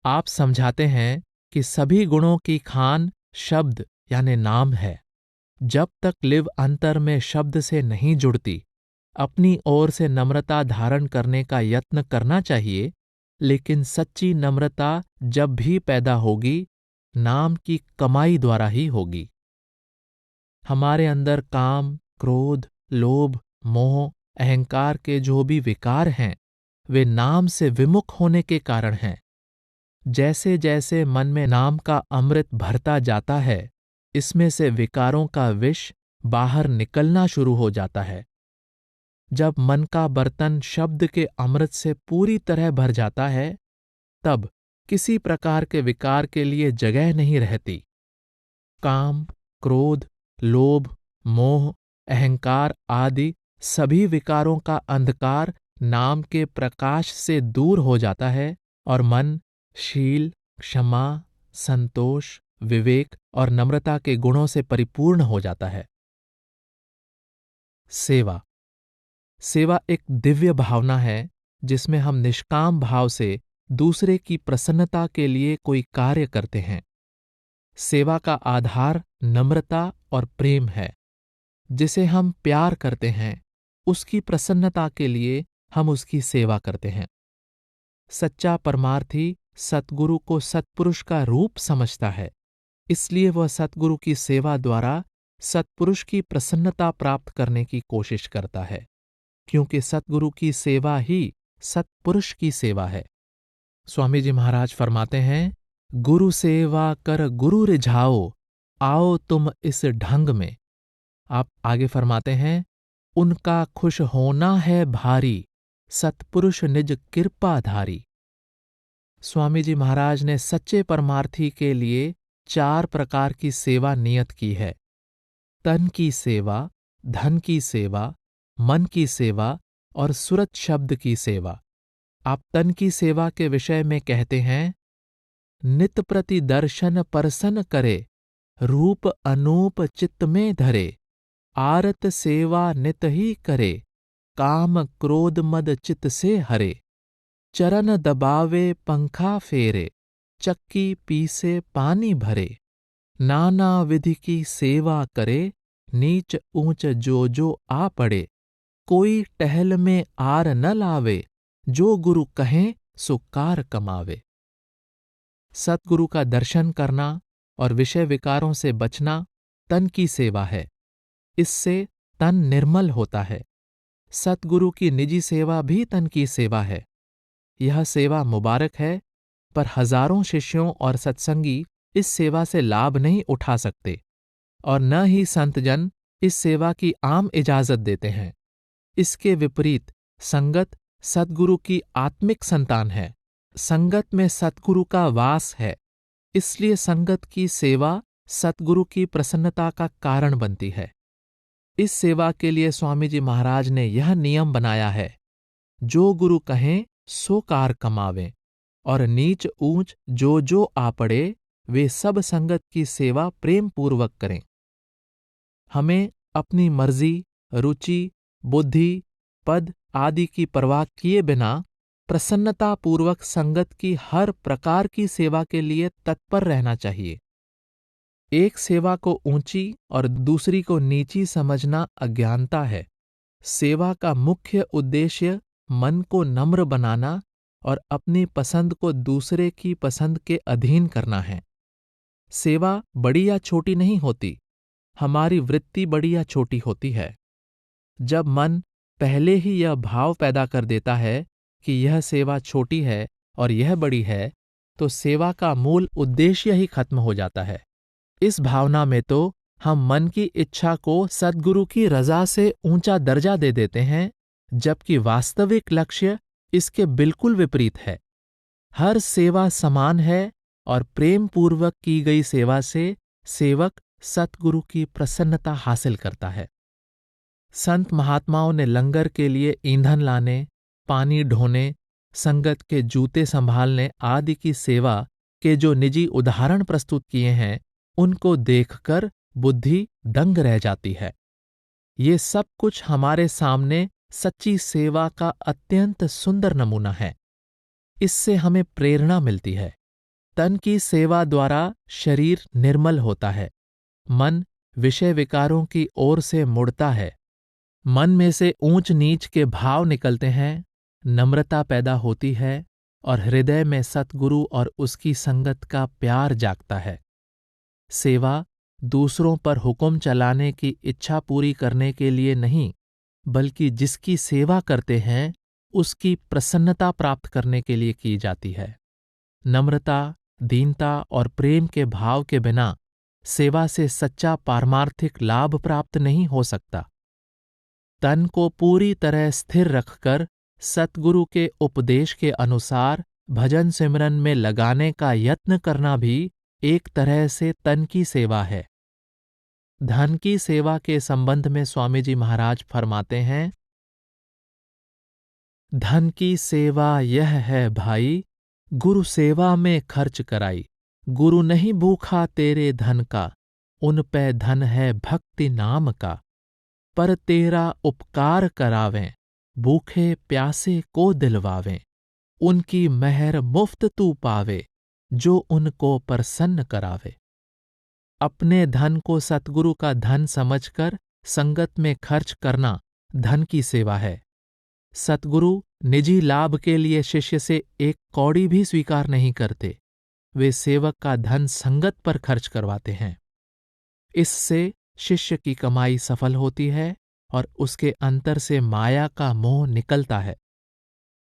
आप समझाते हैं कि सभी गुणों की खान शब्द यानी नाम है। जब तक लिव अंतर में शब्द से नहीं जुड़ती, अपनी ओर से नम्रता धारण करने का यत्न करना चाहिए, लेकिन सच्ची नम्रता जब भी पैदा होगी, नाम की कमाई द्वारा ही होगी। हमारे अंदर काम, क्रोध, लोभ, मोह, अहंकार के जो भी विकार हैं, वे नाम से विमुख होने के कारण हैं। जैसे जैसे मन में नाम का अमृत भरता जाता है, इसमें से विकारों का विष बाहर निकलना शुरू हो जाता है। जब मन का बर्तन शब्द के अमृत से पूरी तरह भर जाता है, तब किसी प्रकार के विकार के लिए जगह नहीं रहती। काम, क्रोध, लोभ, मोह, अहंकार आदि सभी विकारों का अंधकार नाम के प्रकाश से दूर हो जाता है और मन शील, क्षमा, संतोष, विवेक और नम्रता के गुणों से परिपूर्ण हो जाता है। सेवा एक दिव्य भावना है, जिसमें हम निष्काम भाव से दूसरे की प्रसन्नता के लिए कोई कार्य करते हैं। सेवा का आधार नम्रता और प्रेम है। जिसे हम प्यार करते हैं, उसकी प्रसन्नता के लिए हम उसकी सेवा करते हैं। सच्चा परमार्थी सतगुरु को सत्पुरुष का रूप समझता है, इसलिए वह सतगुरु की सेवा द्वारा सत्पुरुष की प्रसन्नता प्राप्त करने की कोशिश करता है, क्योंकि सतगुरु की सेवा ही सत्पुरुष की सेवा है। स्वामी जी महाराज फरमाते हैं, गुरु सेवा कर गुरु रिझाओ, आओ तुम इस ढंग में। आप आगे फरमाते हैं, उनका खुश होना है भारी, सत्पुरुष निज कृपाधारी। स्वामी जी महाराज ने सच्चे परमार्थी के लिए 4 प्रकार की सेवा नियत की है। तन की सेवा, धन की सेवा, मन की सेवा और सुरत शब्द की सेवा। आप तन की सेवा के विषय में कहते हैं, नित प्रति दर्शन परसन करे, रूप अनूप चित्त में धरे, आरत सेवा नित ही करे, काम क्रोध मद चित्त से हरे, चरण दबावे पंखा फेरे, चक्की पीसे पानी भरे, नाना विधि की सेवा करे, नीच ऊंच जो आ पड़े, कोई टहल में आर न लावे, जो गुरु कहें सो कार कमावे। सतगुरु का दर्शन करना और विषय विकारों से बचना तन की सेवा है। इससे तन निर्मल होता है। सतगुरु की निजी सेवा भी तन की सेवा है। यह सेवा मुबारक है, पर हजारों शिष्यों और सत्संगी इस सेवा से लाभ नहीं उठा सकते और न ही संतजन इस सेवा की आम इजाजत देते हैं। इसके विपरीत संगत सतगुरु की आत्मिक संतान है। संगत में सतगुरु का वास है, इसलिए संगत की सेवा सतगुरु की प्रसन्नता का कारण बनती है। इस सेवा के लिए स्वामी जी महाराज ने यह नियम बनाया है, जो गुरु कहें सो कार कमावें, और नीच ऊंच जो आ पड़े वे सब संगत की सेवा प्रेम पूर्वक करें। हमें अपनी मर्जी, रुचि, बुद्धि, पद आदि की परवाह किए बिना प्रसन्नतापूर्वक संगत की हर प्रकार की सेवा के लिए तत्पर रहना चाहिए। एक सेवा को ऊंची और दूसरी को नीची समझना अज्ञानता है। सेवा का मुख्य उद्देश्य मन को नम्र बनाना और अपनी पसंद को दूसरे की पसंद के अधीन करना है। सेवा बड़ी या छोटी नहीं होती, हमारी वृत्ति बड़ी या छोटी होती है। जब मन पहले ही यह भाव पैदा कर देता है कि यह सेवा छोटी है और यह बड़ी है, तो सेवा का मूल उद्देश्य ही खत्म हो जाता है। इस भावना में तो हम मन की इच्छा को सद्गुरु की रजा से ऊंचा दर्जा दे देते हैं, जबकि वास्तविक लक्ष्य इसके बिल्कुल विपरीत है। हर सेवा समान है और प्रेम पूर्वक की गई सेवा से सेवक सतगुरु की प्रसन्नता हासिल करता है। संत महात्माओं ने लंगर के लिए ईंधन लाने, पानी ढोने, संगत के जूते संभालने आदि की सेवा के जो निजी उदाहरण प्रस्तुत किए हैं, उनको देखकर बुद्धि दंग रह जाती है। ये सब कुछ हमारे सामने सच्ची सेवा का अत्यंत सुंदर नमूना है। इससे हमें प्रेरणा मिलती है। तन की सेवा द्वारा शरीर निर्मल होता है, मन विषय विकारों की ओर से मुड़ता है, मन में से ऊंच नीच के भाव निकलते हैं, नम्रता पैदा होती है और हृदय में सतगुरु और उसकी संगत का प्यार जागता है। सेवा दूसरों पर हुक्म चलाने की इच्छा पूरी करने के लिए नहीं, बल्कि जिसकी सेवा करते हैं उसकी प्रसन्नता प्राप्त करने के लिए की जाती है। नम्रता, दीनता और प्रेम के भाव के बिना सेवा से सच्चा पारमार्थिक लाभ प्राप्त नहीं हो सकता। तन को पूरी तरह स्थिर रखकर सतगुरु के उपदेश के अनुसार भजन सिमरन में लगाने का यत्न करना भी एक तरह से तन की सेवा है। धन की सेवा के संबंध में स्वामी जी महाराज फरमाते हैं, धन की सेवा यह है भाई, गुरु सेवा में खर्च कराई। गुरु नहीं भूखा तेरे धन का, उन पे धन है भक्ति नाम का। पर तेरा उपकार करावें, भूखे प्यासे को दिलवावें। उनकी मेहर मुफ्त तू पावे, जो उनको प्रसन्न करावे। अपने धन को सतगुरु का धन समझकर संगत में खर्च करना धन की सेवा है। सतगुरु निजी लाभ के लिए शिष्य से एक कौड़ी भी स्वीकार नहीं करते। वे सेवक का धन संगत पर खर्च करवाते हैं। इससे शिष्य की कमाई सफल होती है और उसके अंतर से माया का मोह निकलता है।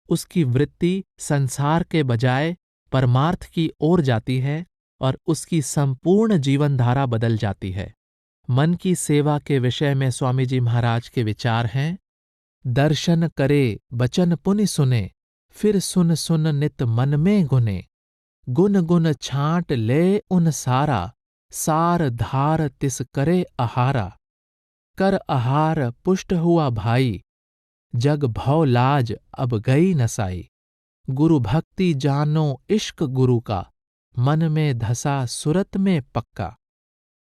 उसकी वृत्ति संसार के बजाय परमार्थ की ओर जाती है और उसकी संपूर्ण जीवनधारा बदल जाती है। मन की सेवा के विषय में स्वामी जी महाराज के विचार हैं। दर्शन करे बचन पुनि सुने, फिर सुन सुन नित मन में गुने। गुन गुन छांट ले उन सारा, सार धार तिस करे आहारा। कर आहार पुष्ट हुआ भाई, जग भव लाज अब गई नसाई। गुरु भक्ति जानो इश्क गुरु का, मन में धसा सुरत में पक्का।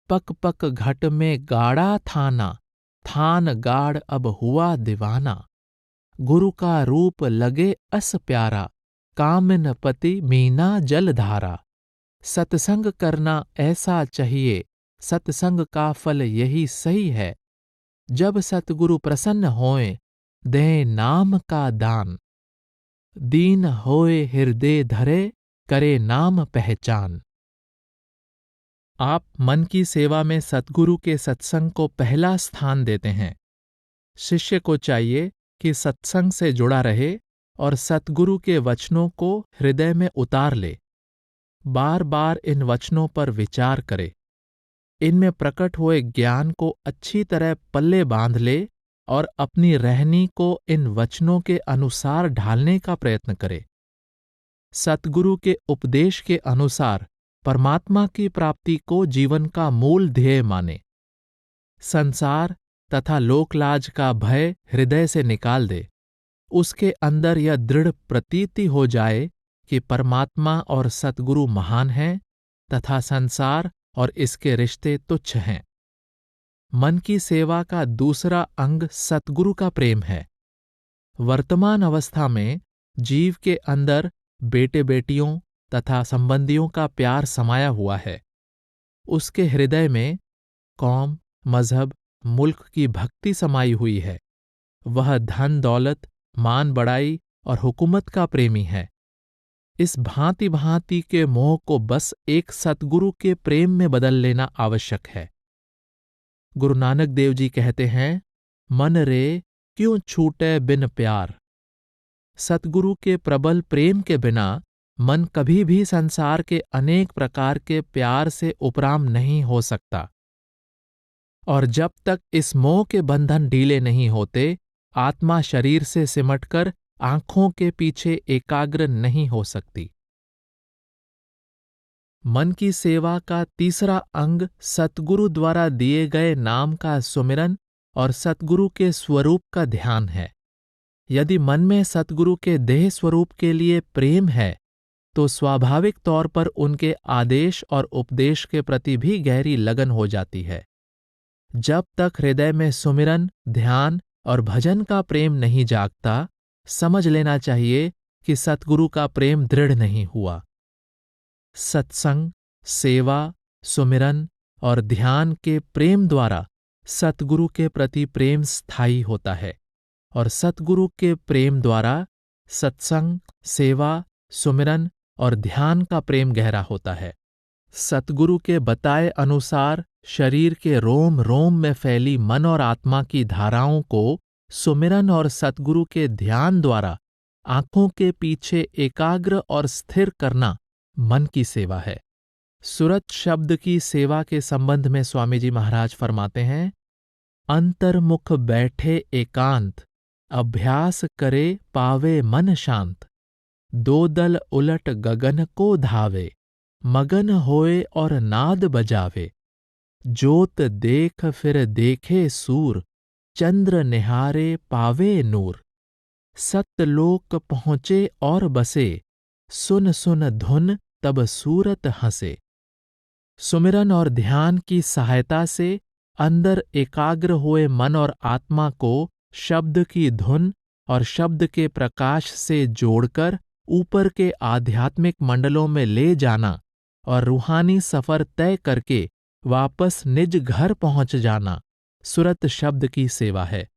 पक पक घट में गाड़ा थाना, थान गाड़ अब हुआ दीवाना। गुरु का रूप लगे अस प्यारा, कामिन पति मीना जलधारा। सत्संग करना ऐसा चाहिए, सत्संग का फल यही सही है। जब सतगुरु प्रसन्न होए, दें नाम का दान। दीन होए हृदय धरे, करे नाम पहचान। आप मन की सेवा में सतगुरु के सत्संग को पहला स्थान देते हैं। शिष्य को चाहिए कि सत्संग से जुड़ा रहे और सतगुरु के वचनों को हृदय में उतार ले। बार बार इन वचनों पर विचार करे, इनमें प्रकट हुए ज्ञान को अच्छी तरह पल्ले बांध ले और अपनी रहनी को इन वचनों के अनुसार ढालने का प्रयत्न करे। सतगुरु के उपदेश के अनुसार परमात्मा की प्राप्ति को जीवन का मूल ध्येय माने। संसार तथा लोकलाज का भय हृदय से निकाल दे। उसके अंदर यह दृढ़ प्रतीति हो जाए कि परमात्मा और सतगुरु महान हैं तथा संसार और इसके रिश्ते तुच्छ हैं। मन की सेवा का दूसरा अंग सतगुरु का प्रेम है। वर्तमान अवस्था में जीव के अंदर बेटे बेटियों तथा संबंधियों का प्यार समाया हुआ है। उसके हृदय में कौम, मजहब, मुल्क की भक्ति समाई हुई है। वह धन दौलत, मान बढ़ाई और हुकूमत का प्रेमी है। इस भांति भांति के मोह को बस एक सतगुरु के प्रेम में बदल लेना आवश्यक है। गुरु नानक देव जी कहते हैं, मन रे क्यों छूटे बिन प्यार। सतगुरु के प्रबल प्रेम के बिना मन कभी भी संसार के अनेक प्रकार के प्यार से उपराम नहीं हो सकता। और जब तक इस मोह के बंधन ढीले नहीं होते, आत्मा शरीर से सिमटकर आंखों के पीछे एकाग्र नहीं हो सकती। मन की सेवा का तीसरा अंग सतगुरु द्वारा दिए गए नाम का सुमिरन और सतगुरु के स्वरूप का ध्यान है। यदि मन में सतगुरु के देह स्वरूप के लिए प्रेम है, तो स्वाभाविक तौर पर उनके आदेश और उपदेश के प्रति भी गहरी लगन हो जाती है। जब तक हृदय में सुमिरन, ध्यान और भजन का प्रेम नहीं जागता, समझ लेना चाहिए कि सतगुरु का प्रेम दृढ़ नहीं हुआ। सत्संग, सेवा, सुमिरन और ध्यान के प्रेम द्वारा सतगुरु के प्रति प्रेम स्थायी होता है और सतगुरु के प्रेम द्वारा सत्संग, सेवा, सुमिरन और ध्यान का प्रेम गहरा होता है। सतगुरु के बताए अनुसार शरीर के रोम रोम में फैली मन और आत्मा की धाराओं को सुमिरन और सतगुरु के ध्यान द्वारा आंखों के पीछे एकाग्र और स्थिर करना मन की सेवा है। सुरत शब्द की सेवा के संबंध में स्वामी जी महाराज फरमाते हैं, अंतर्मुख बैठे एकांत, अभ्यास करे पावे मन शांत। दो दल उलट गगन को धावे, मगन होए और नाद बजावे। जोत देख फिर देखे सूर, चंद्र निहारे पावे नूर। सत्यलोक पहुँचे और बसे, सुन सुन धुन तब सूरत हंसे। सुमिरन और ध्यान की सहायता से अंदर एकाग्र हुए मन और आत्मा को शब्द की धुन और शब्द के प्रकाश से जोड़कर ऊपर के आध्यात्मिक मंडलों में ले जाना और रूहानी सफर तय करके वापस निज घर पहुंच जाना सुरत शब्द की सेवा है।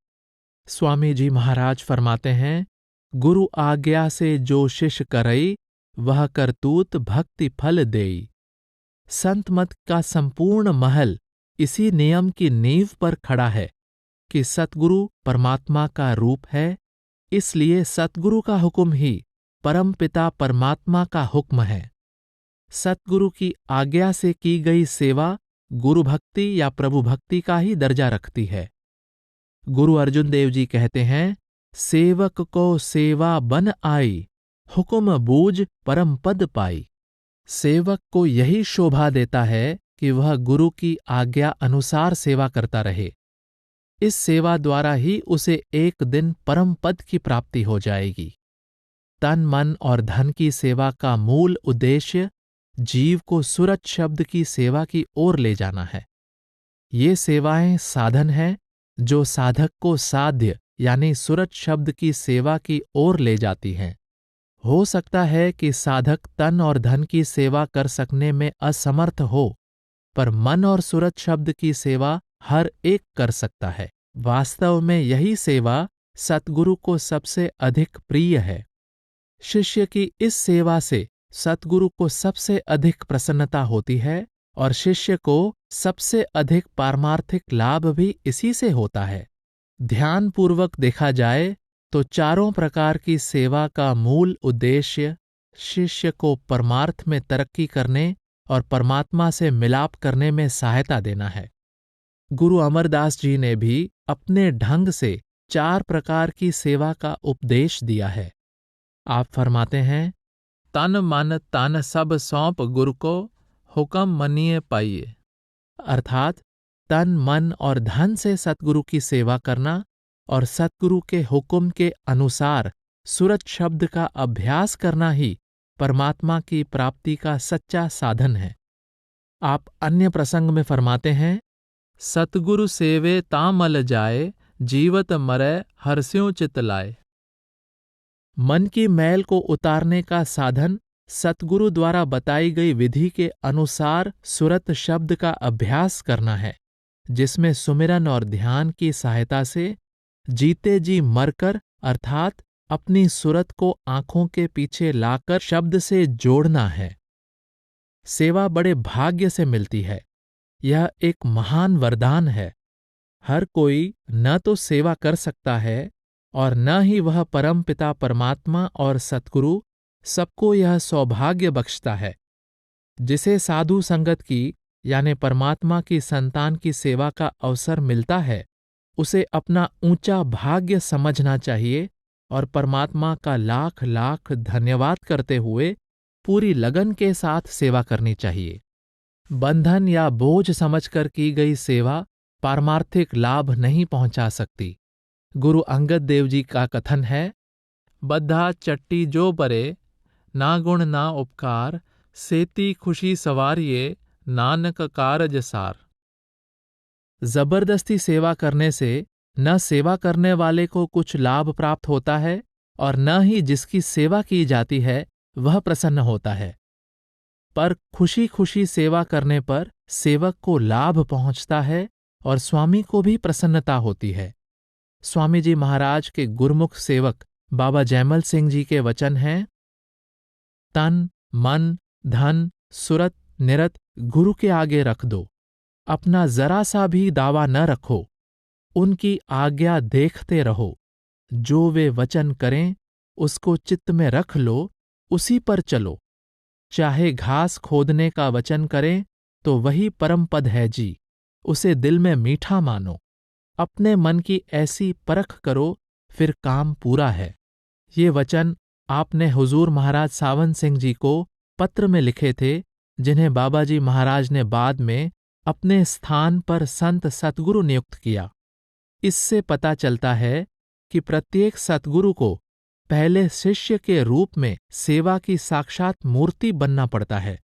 स्वामी जी महाराज फरमाते हैं, गुरु आज्ञा से जो शिष्य करई, वह करतूत भक्ति फल देई। संत मत का संपूर्ण महल इसी नियम की नींव पर खड़ा है कि सतगुरु परमात्मा का रूप है, इसलिए सतगुरु का हुक्म ही परमपिता परमात्मा का हुक्म है। सतगुरु की आज्ञा से की गई सेवा गुरु भक्ति या प्रभु भक्ति का ही दर्जा रखती है। गुरु अर्जुन देव जी कहते हैं, सेवक को सेवा बन आई, हुक्म बूझ परम पद पाई। सेवक को यही शोभा देता है कि वह गुरु की आज्ञा अनुसार सेवा करता रहे। इस सेवा द्वारा ही उसे एक दिन परम पद की प्राप्ति हो जाएगी। तन मन और धन की सेवा का मूल उद्देश्य जीव को सुरत शब्द की सेवा की ओर ले जाना है। ये सेवाएं साधन हैं जो साधक को साध्य यानी सुरत शब्द की सेवा की ओर ले जाती हैं। हो सकता है कि साधक तन और धन की सेवा कर सकने में असमर्थ हो, पर मन और सुरत शब्द की सेवा हर एक कर सकता है। वास्तव में यही सेवा सतगुरु को सबसे अधिक प्रिय है। शिष्य की इस सेवा से सतगुरु को सबसे अधिक प्रसन्नता होती है और शिष्य को सबसे अधिक पारमार्थिक लाभ भी इसी से होता है। ध्यानपूर्वक देखा जाए तो चारों प्रकार की सेवा का मूल उद्देश्य शिष्य को परमार्थ में तरक्की करने और परमात्मा से मिलाप करने में सहायता देना है। गुरु अमरदास जी ने भी अपने ढंग से 4 प्रकार की सेवा का उपदेश दिया है। आप फरमाते हैं, तन मन तन सब सौंप गुरु को, हुक्म मनिए पाइए। अर्थात तन मन और धन से सतगुरु की सेवा करना और सतगुरु के हुक्म के अनुसार सुरत शब्द का अभ्यास करना ही परमात्मा की प्राप्ति का सच्चा साधन है। आप अन्य प्रसंग में फरमाते हैं, सतगुरु सेवे तामल जाए, जीवत मरै हर्ष्यों चित लाए। मन की मैल को उतारने का साधन सतगुरु द्वारा बताई गई विधि के अनुसार सुरत शब्द का अभ्यास करना है, जिसमें सुमिरन और ध्यान की सहायता से जीते जी मरकर अर्थात अपनी सुरत को आंखों के पीछे लाकर शब्द से जोड़ना है। सेवा बड़े भाग्य से मिलती है। यह एक महान वरदान है। हर कोई न तो सेवा कर सकता है और न ही वह परम पिता परमात्मा और सतगुरु सबको यह सौभाग्य बख्शता है। जिसे साधु संगत की यानी परमात्मा की संतान की सेवा का अवसर मिलता है, उसे अपना ऊंचा भाग्य समझना चाहिए और परमात्मा का लाख लाख धन्यवाद करते हुए पूरी लगन के साथ सेवा करनी चाहिए। बंधन या बोझ समझकर की गई सेवा पारमार्थिक लाभ नहीं पहुंचा सकती। गुरु अंगद देव जी का कथन है, बद्धा चट्टी जो परे, ना गुण ना उपकार, सेती खुशी सवारिये, नानक कारज सार। जबरदस्ती सेवा करने से न सेवा करने वाले को कुछ लाभ प्राप्त होता है और न ही जिसकी सेवा की जाती है वह प्रसन्न होता है। पर खुशी खुशी सेवा करने पर सेवक को लाभ पहुंचता है और स्वामी को भी प्रसन्नता होती है। स्वामी जी महाराज के गुरमुख सेवक बाबा जयमल सिंह जी के वचन हैं, तन मन धन सुरत निरत गुरु के आगे रख दो, अपना जरा सा भी दावा न रखो, उनकी आज्ञा देखते रहो, जो वे वचन करें उसको चित्त में रख लो, उसी पर चलो। चाहे घास खोदने का वचन करें तो वही परम पद है जी, उसे दिल में मीठा मानो। अपने मन की ऐसी परख करो, फिर काम पूरा है। ये वचन आपने हुजूर महाराज सावन सिंह जी को पत्र में लिखे थे, जिन्हें बाबा जी महाराज ने बाद में अपने स्थान पर संत सतगुरु नियुक्त किया। इससे पता चलता है कि प्रत्येक सतगुरु को पहले शिष्य के रूप में सेवा की साक्षात मूर्ति बनना पड़ता है।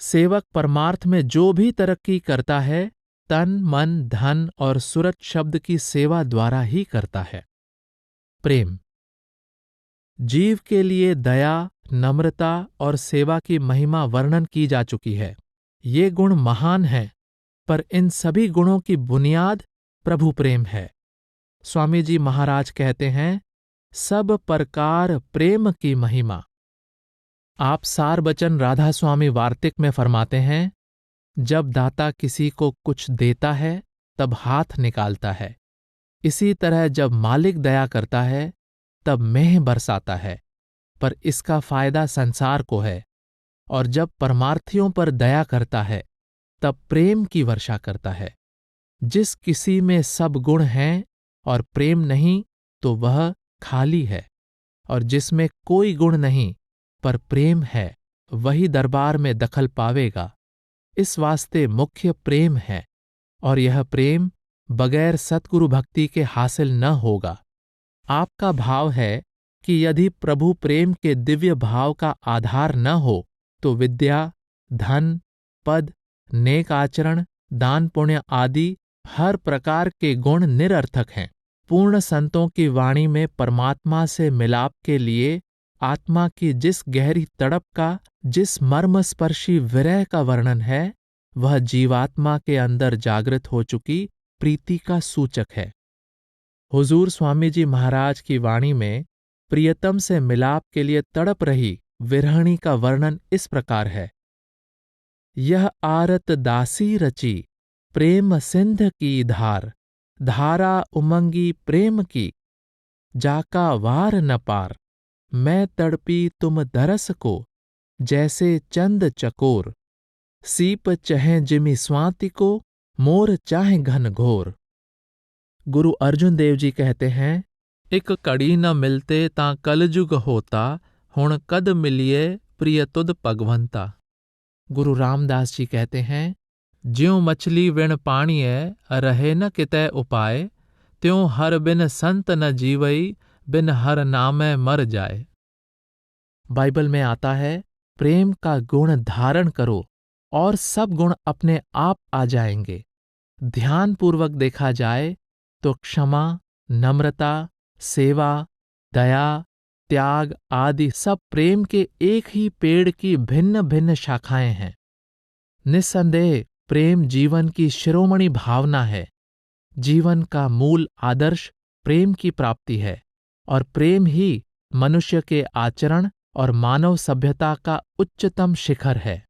सेवक परमार्थ में जो भी तरक्की करता है, तन मन धन और सुरत शब्द की सेवा द्वारा ही करता है। प्रेम। जीव के लिए दया, नम्रता और सेवा की महिमा वर्णन की जा चुकी है। ये गुण महान हैं, पर इन सभी गुणों की बुनियाद प्रभु प्रेम है। स्वामी जी महाराज कहते हैं, सब प्रकार प्रेम की महिमा। आप सार बचन राधा स्वामी वार्तिक में फरमाते हैं, जब दाता किसी को कुछ देता है तब हाथ निकालता है, इसी तरह जब मालिक दया करता है तब मेह बरसाता है, पर इसका फायदा संसार को है। और जब परमार्थियों पर दया करता है तब प्रेम की वर्षा करता है। जिस किसी में सब गुण हैं और प्रेम नहीं तो वह खाली है, और जिसमें कोई गुण नहीं पर प्रेम है वही दरबार में दखल पावेगा। इस वास्ते मुख्य प्रेम है, और यह प्रेम बगैर सतगुरु भक्ति के हासिल न होगा। आपका भाव है कि यदि प्रभु प्रेम के दिव्य भाव का आधार न हो तो विद्या, धन, पद, नेक आचरण, दान पुण्य आदि हर प्रकार के गुण निरर्थक हैं। पूर्ण संतों की वाणी में परमात्मा से मिलाप के लिए आत्मा की जिस गहरी तड़प का, जिस मर्मस्पर्शी विरह का वर्णन है, वह जीवात्मा के अंदर जागृत हो चुकी प्रीति का सूचक है। हुजूर स्वामी जी महाराज की वाणी में प्रियतम से मिलाप के लिए तड़प रही विरहणी का वर्णन इस प्रकार है। यह आरत दासी रची प्रेम सिंध की धार, धारा उमंगी प्रेम की, जाका वार न पार। मैं तड़पी तुम दरस को, जैसे चंद चकोर, सीप चहें जिमि स्वाति को, मोर चाहे घन घोर। गुरु अर्जुन देव जी कहते हैं, एक कड़ी न मिलते तां कलजुग होता, हुण कद मिलिए प्रिय तुद पगवंता। गुरु रामदास जी कहते हैं, ज्यों मछली विण पाणिय, रहे न कितै उपाय, त्यों हर बिन संत न जीवई, बिन हर नामै मर जाए। बाइबल में आता है, प्रेम का गुण धारण करो और सब गुण अपने आप आ जाएंगे। ध्यानपूर्वक देखा जाए तो क्षमा, नम्रता, सेवा, दया, त्याग आदि सब प्रेम के एक ही पेड़ की भिन्न भिन्न शाखाएं हैं। निस्संदेह प्रेम जीवन की शिरोमणि भावना है। जीवन का मूल आदर्श प्रेम की प्राप्ति है, और प्रेम ही मनुष्य के आचरण और मानव सभ्यता का उच्चतम शिखर है।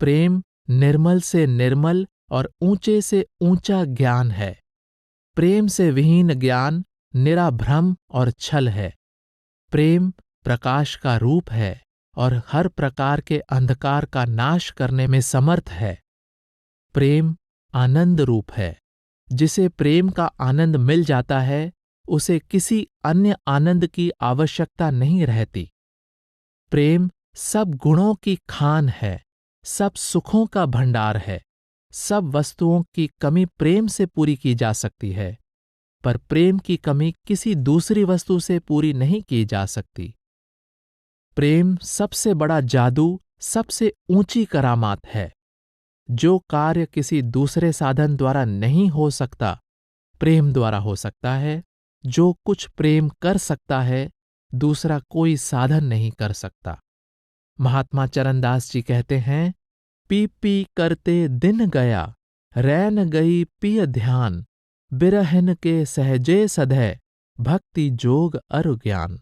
प्रेम निर्मल से निर्मल और ऊंचे से ऊंचा ज्ञान है। प्रेम से विहीन ज्ञान निरा भ्रम और छल है। प्रेम प्रकाश का रूप है और हर प्रकार के अंधकार का नाश करने में समर्थ है। प्रेम आनंद रूप है। जिसे प्रेम का आनंद मिल जाता है, उसे किसी अन्य आनंद की आवश्यकता नहीं रहती। प्रेम सब गुणों की खान है, सब सुखों का भंडार है। सब वस्तुओं की कमी प्रेम से पूरी की जा सकती है, पर प्रेम की कमी किसी दूसरी वस्तु से पूरी नहीं की जा सकती। प्रेम सबसे बड़ा जादू, सबसे ऊंची करामात है। जो कार्य किसी दूसरे साधन द्वारा नहीं हो सकता, प्रेम द्वारा हो सकता है। जो कुछ प्रेम कर सकता है, दूसरा कोई साधन नहीं कर सकता। महात्मा चरणदास जी कहते हैं, पी पी करते दिन गया, रैन गई पिय ध्यान, बिरहन के सहजे सधै, भक्ति जोग अरु ज्ञान।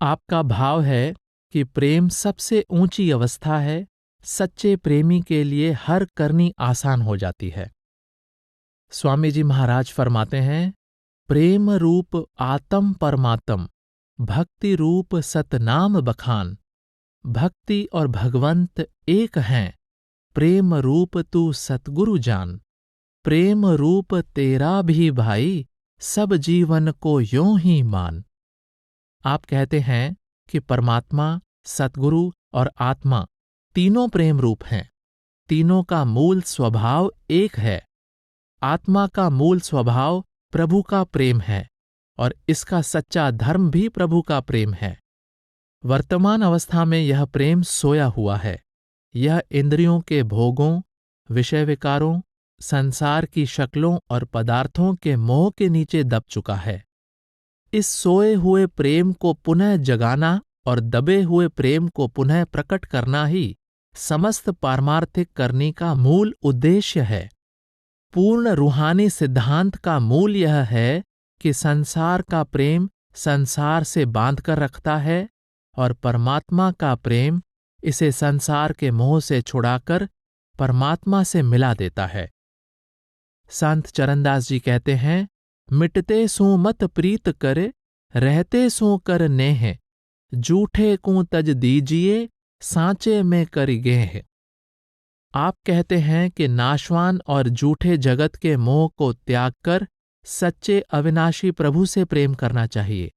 आपका भाव है कि प्रेम सबसे ऊंची अवस्था है। सच्चे प्रेमी के लिए हर करनी आसान हो जाती है। स्वामी जी महाराज फरमाते हैं, प्रेम रूप आत्म परमात्म, भक्ति रूप सतनाम बखान। भक्ति और भगवंत एक हैं, प्रेम रूप तू सतगुरु जान। प्रेम रूप तेरा भी भाई, सब जीवन को यों ही मान। आप कहते हैं कि परमात्मा, सतगुरु और आत्मा तीनों प्रेम रूप हैं। तीनों का मूल स्वभाव एक है। आत्मा का मूल स्वभाव प्रभु का प्रेम है, और इसका सच्चा धर्म भी प्रभु का प्रेम है। वर्तमान अवस्था में यह प्रेम सोया हुआ है। यह इंद्रियों के भोगों, विषय विकारों, संसार की शक्लों और पदार्थों के मोह के नीचे दब चुका है। इस सोए हुए प्रेम को पुनः जगाना और दबे हुए प्रेम को पुनः प्रकट करना ही समस्त पारमार्थिक करनी का मूल उद्देश्य है। पूर्ण रूहानी सिद्धांत का मूल यह है कि संसार का प्रेम संसार से बांधकर रखता है, और परमात्मा का प्रेम इसे संसार के मोह से छुड़ाकर परमात्मा से मिला देता है। संत चरणदास जी कहते हैं, मिटते सो मत प्रीत करे, रहते सो कर नेह, जूठे को तज दीजिए, सांचे में करी गेह। आप कहते हैं कि नाशवान और झूठे जगत के मोह को त्याग कर सच्चे अविनाशी प्रभु से प्रेम करना चाहिए।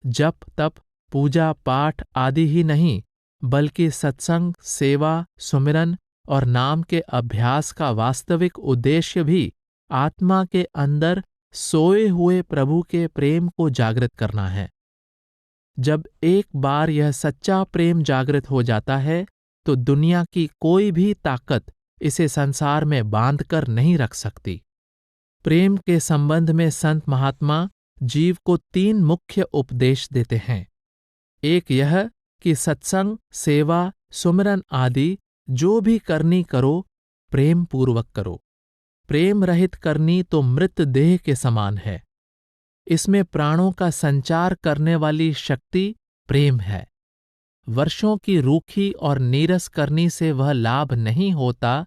जप तप पूजा पाठ आदि ही नहीं, बल्कि सत्संग, सेवा, सुमिरन और नाम के अभ्यास का वास्तविक उद्देश्य भी आत्मा के अंदर सोए हुए प्रभु के प्रेम को जागृत करना है। जब एक बार यह सच्चा प्रेम जागृत हो जाता है तो दुनिया की कोई भी ताकत इसे संसार में बांधकर नहीं रख सकती। प्रेम के संबंध में संत महात्मा जीव को 3 मुख्य उपदेश देते हैं। एक यह कि सत्संग, सेवा, सुमिरन आदि जो भी करनी करो, प्रेम पूर्वक करो। प्रेम रहित करनी तो मृत देह के समान है। इसमें प्राणों का संचार करने वाली शक्ति प्रेम है। वर्षों की रूखी और नीरस करनी से वह लाभ नहीं होता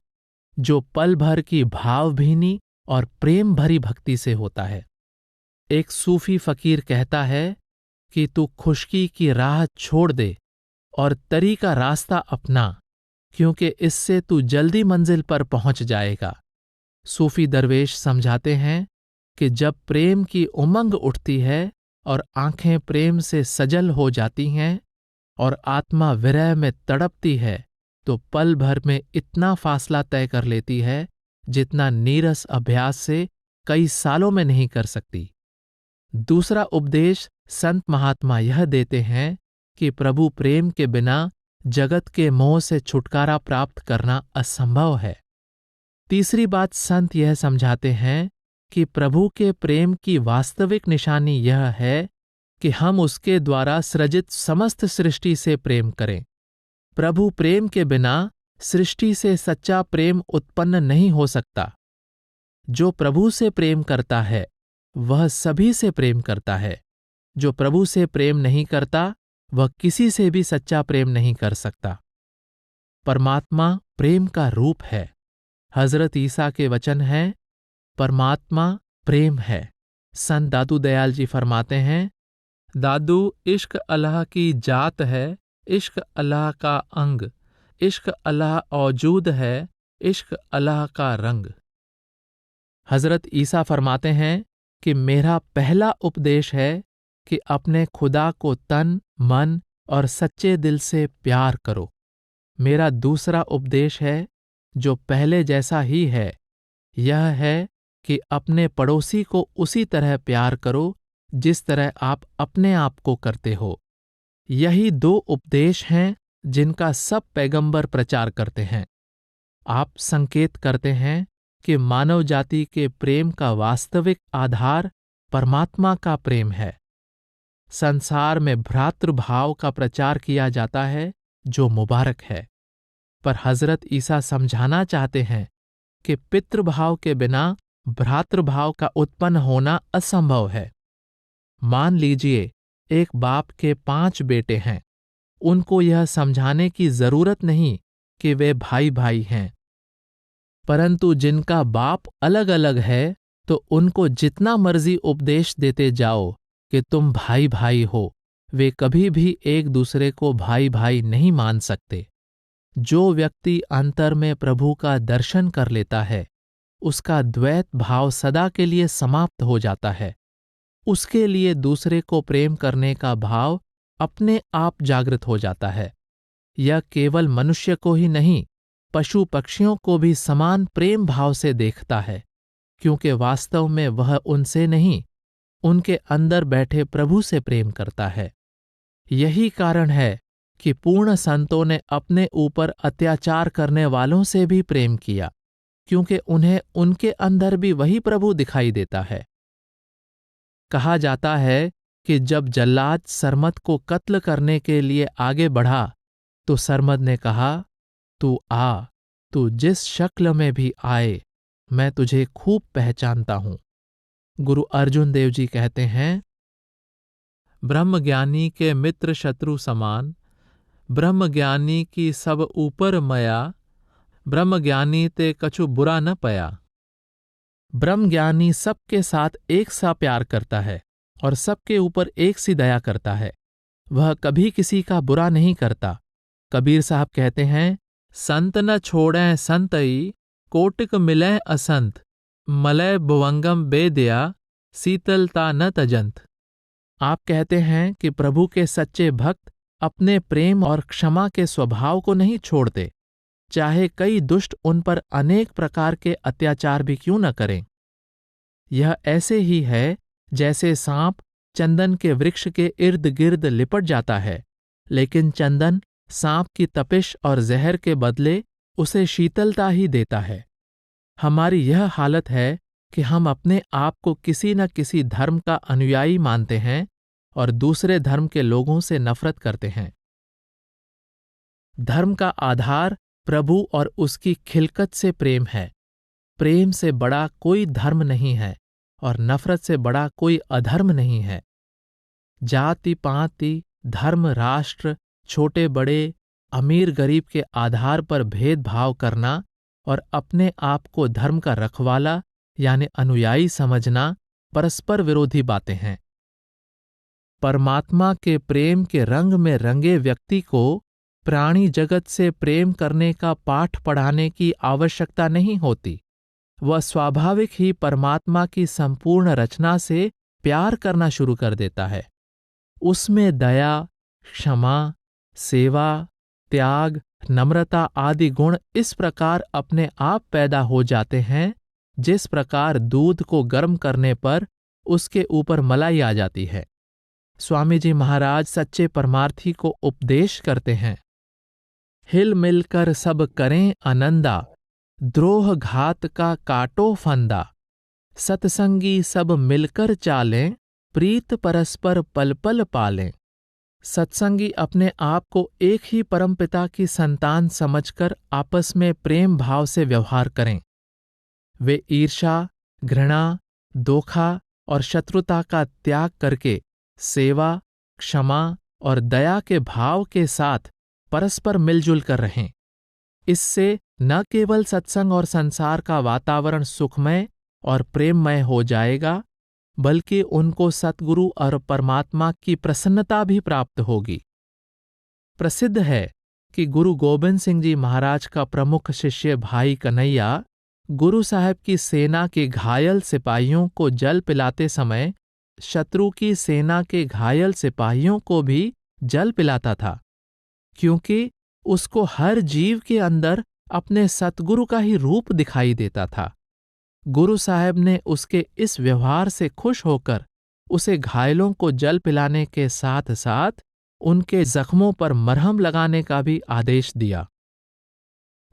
जो पल भर की भावभीनी और प्रेम भरी भक्ति से होता है। एक सूफी फकीर कहता है कि तू खुशकी की राह छोड़ दे और तरी का रास्ता अपना, क्योंकि इससे तू जल्दी मंजिल पर पहुंच जाएगा। सूफी दरवेश समझाते हैं कि जब प्रेम की उमंग उठती है और आंखें प्रेम से सजल हो जाती हैं और आत्मा विरह में तड़पती है, तो पल भर में इतना फासला तय कर लेती है जितना नीरस अभ्यास से कई सालों में नहीं कर सकती। दूसरा उपदेश संत महात्मा यह देते हैं कि प्रभु प्रेम के बिना जगत के मोह से छुटकारा प्राप्त करना असंभव है। तीसरी बात संत यह समझाते हैं कि प्रभु के प्रेम की वास्तविक निशानी यह है कि हम उसके द्वारा सृजित समस्त सृष्टि से प्रेम करें। प्रभु प्रेम के बिना सृष्टि से सच्चा प्रेम उत्पन्न नहीं हो सकता। जो प्रभु से प्रेम करता है वह सभी से प्रेम करता है। जो प्रभु से प्रेम नहीं करता वह किसी से भी सच्चा प्रेम नहीं कर सकता। परमात्मा प्रेम का रूप है। हजरत ईसा के वचन हैं, परमात्मा प्रेम है। संत दादू दयाल जी फरमाते हैं, दादू, इश्क अल्लाह की जात है, इश्क अल्लाह का अंग, इश्क अल्लाह औजूद है, इश्क अल्लाह का रंग। हजरत ईसा फरमाते हैं कि मेरा पहला उपदेश है कि अपने खुदा को तन, मन और सच्चे दिल से प्यार करो। मेरा दूसरा उपदेश है, जो पहले जैसा ही है, यह है कि अपने पड़ोसी को उसी तरह प्यार करो जिस तरह आप अपने आप को करते हो। यही 2 उपदेश हैं जिनका सब पैगंबर प्रचार करते हैं। आप संकेत करते हैं कि मानव जाति के प्रेम का वास्तविक आधार परमात्मा का प्रेम है। संसार में भ्रातृभाव का प्रचार किया जाता है जो मुबारक है, पर हजरत ईसा समझाना चाहते हैं कि पितृभाव के बिना भ्रातृभाव का उत्पन्न होना असंभव है। मान लीजिए एक बाप के 5 बेटे हैं। उनको यह समझाने की जरूरत नहीं कि वे भाई भाई हैं, परंतु जिनका बाप अलग अलग है तो उनको जितना मर्जी उपदेश देते जाओ कि तुम भाई भाई हो, वे कभी भी एक दूसरे को भाई भाई नहीं मान सकते। जो व्यक्ति अंतर में प्रभु का दर्शन कर लेता है, उसका द्वैत भाव सदा के लिए समाप्त हो जाता है। उसके लिए दूसरे को प्रेम करने का भाव अपने आप जागृत हो जाता है। यह केवल मनुष्य को ही नहीं, पशु पक्षियों को भी समान प्रेम भाव से देखता है, क्योंकि वास्तव में वह उनसे नहीं, उनके अंदर बैठे प्रभु से प्रेम करता है। यही कारण है कि पूर्ण संतों ने अपने ऊपर अत्याचार करने वालों से भी प्रेम किया, क्योंकि उन्हें उनके अंदर भी वही प्रभु दिखाई देता है। कहा जाता है कि जब जल्लाद सरमद को कत्ल करने के लिए आगे बढ़ा तो सरमद ने कहा, तू आ, तू जिस शक्ल में भी आए, मैं तुझे खूब पहचानता हूं। गुरु अर्जुन देव जी कहते हैं, ब्रह्मज्ञानी के मित्र शत्रु समान, ब्रह्मज्ञानी की सब ऊपर मया, ब्रह्मज्ञानी ते कछु बुरा न पया। ब्रह्मज्ञानी सबके साथ एक सा प्यार करता है और सबके ऊपर एक सी दया करता है। वह कभी किसी का बुरा नहीं करता, कबीर साहब कहते हैं, संत न छोड़ें संतई, कोटिक मिलें असंत, मलय भुवंगम बेदया, शीतलता न तजंत। आप कहते हैं कि प्रभु के सच्चे भक्त अपने प्रेम और क्षमा के स्वभाव को नहीं छोड़ते, चाहे कई दुष्ट उन पर अनेक प्रकार के अत्याचार भी क्यों न करें। यह ऐसे ही है जैसे सांप चंदन के वृक्ष के इर्द गिर्द लिपट जाता है, लेकिन चंदन सांप की तपिश और जहर के बदले उसे शीतलता ही देता है। हमारी यह हालत है कि हम अपने आप को किसी न किसी धर्म का अनुयायी मानते हैं और दूसरे धर्म के लोगों से नफरत करते हैं। धर्म का आधार प्रभु और उसकी खिलकत से प्रेम है। प्रेम से बड़ा कोई धर्म नहीं है और नफरत से बड़ा कोई अधर्म नहीं है। जाति पाति, धर्म, राष्ट्र, छोटे बड़े, अमीर गरीब के आधार पर भेदभाव करना और अपने आप को धर्म का रखवाला यानी अनुयायी समझना परस्पर विरोधी बातें हैं। परमात्मा के प्रेम के रंग में रंगे व्यक्ति को प्राणी जगत से प्रेम करने का पाठ पढ़ाने की आवश्यकता नहीं होती। वह स्वाभाविक ही परमात्मा की संपूर्ण रचना से प्यार करना शुरू कर देता है। उसमें दया, क्षमा, सेवा, त्याग, नम्रता आदि गुण इस प्रकार अपने आप पैदा हो जाते हैं जिस प्रकार दूध को गर्म करने पर उसके ऊपर मलाई आ जाती है। स्वामी जी महाराज सच्चे परमार्थी को उपदेश करते हैं, हिल मिलकर सब करें आनंदा, द्रोह घात का काटो फंदा, सत्संगी सब मिलकर चालें, प्रीत परस्पर पल पल पालें। सत्संगी अपने आप को एक ही परमपिता की संतान समझकर आपस में प्रेम भाव से व्यवहार करें। वे ईर्ष्या, घृणा, दोखा और शत्रुता का त्याग करके सेवा, क्षमा और दया के भाव के साथ परस्पर मिलजुल कर रहें। इससे न केवल सत्संग और संसार का वातावरण सुखमय और प्रेममय हो जाएगा, बल्कि उनको सतगुरु और परमात्मा की प्रसन्नता भी प्राप्त होगी। प्रसिद्ध है कि गुरु गोबिंद सिंह जी महाराज का प्रमुख शिष्य भाई कन्हैया गुरु साहब की सेना के घायल सिपाहियों को जल पिलाते समय शत्रु की सेना के घायल सिपाहियों को भी जल पिलाता था, क्योंकि उसको हर जीव के अंदर अपने सतगुरु का ही रूप दिखाई देता था। गुरु साहब ने उसके इस व्यवहार से खुश होकर उसे घायलों को जल पिलाने के साथ साथ उनके जख्मों पर मरहम लगाने का भी आदेश दिया।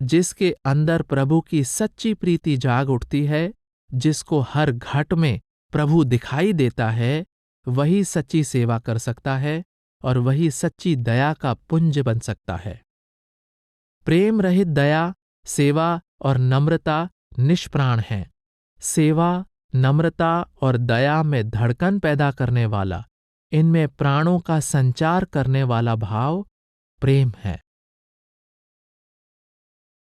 जिसके अंदर प्रभु की सच्ची प्रीति जाग उठती है, जिसको हर घट में प्रभु दिखाई देता है, वही सच्ची सेवा कर सकता है और वही सच्ची दया का पुंज बन सकता है। प्रेम रहित दया, सेवा और नम्रता निष्प्राण हैं। सेवा, नम्रता और दया में धड़कन पैदा करने वाला, इनमें प्राणों का संचार करने वाला भाव प्रेम है।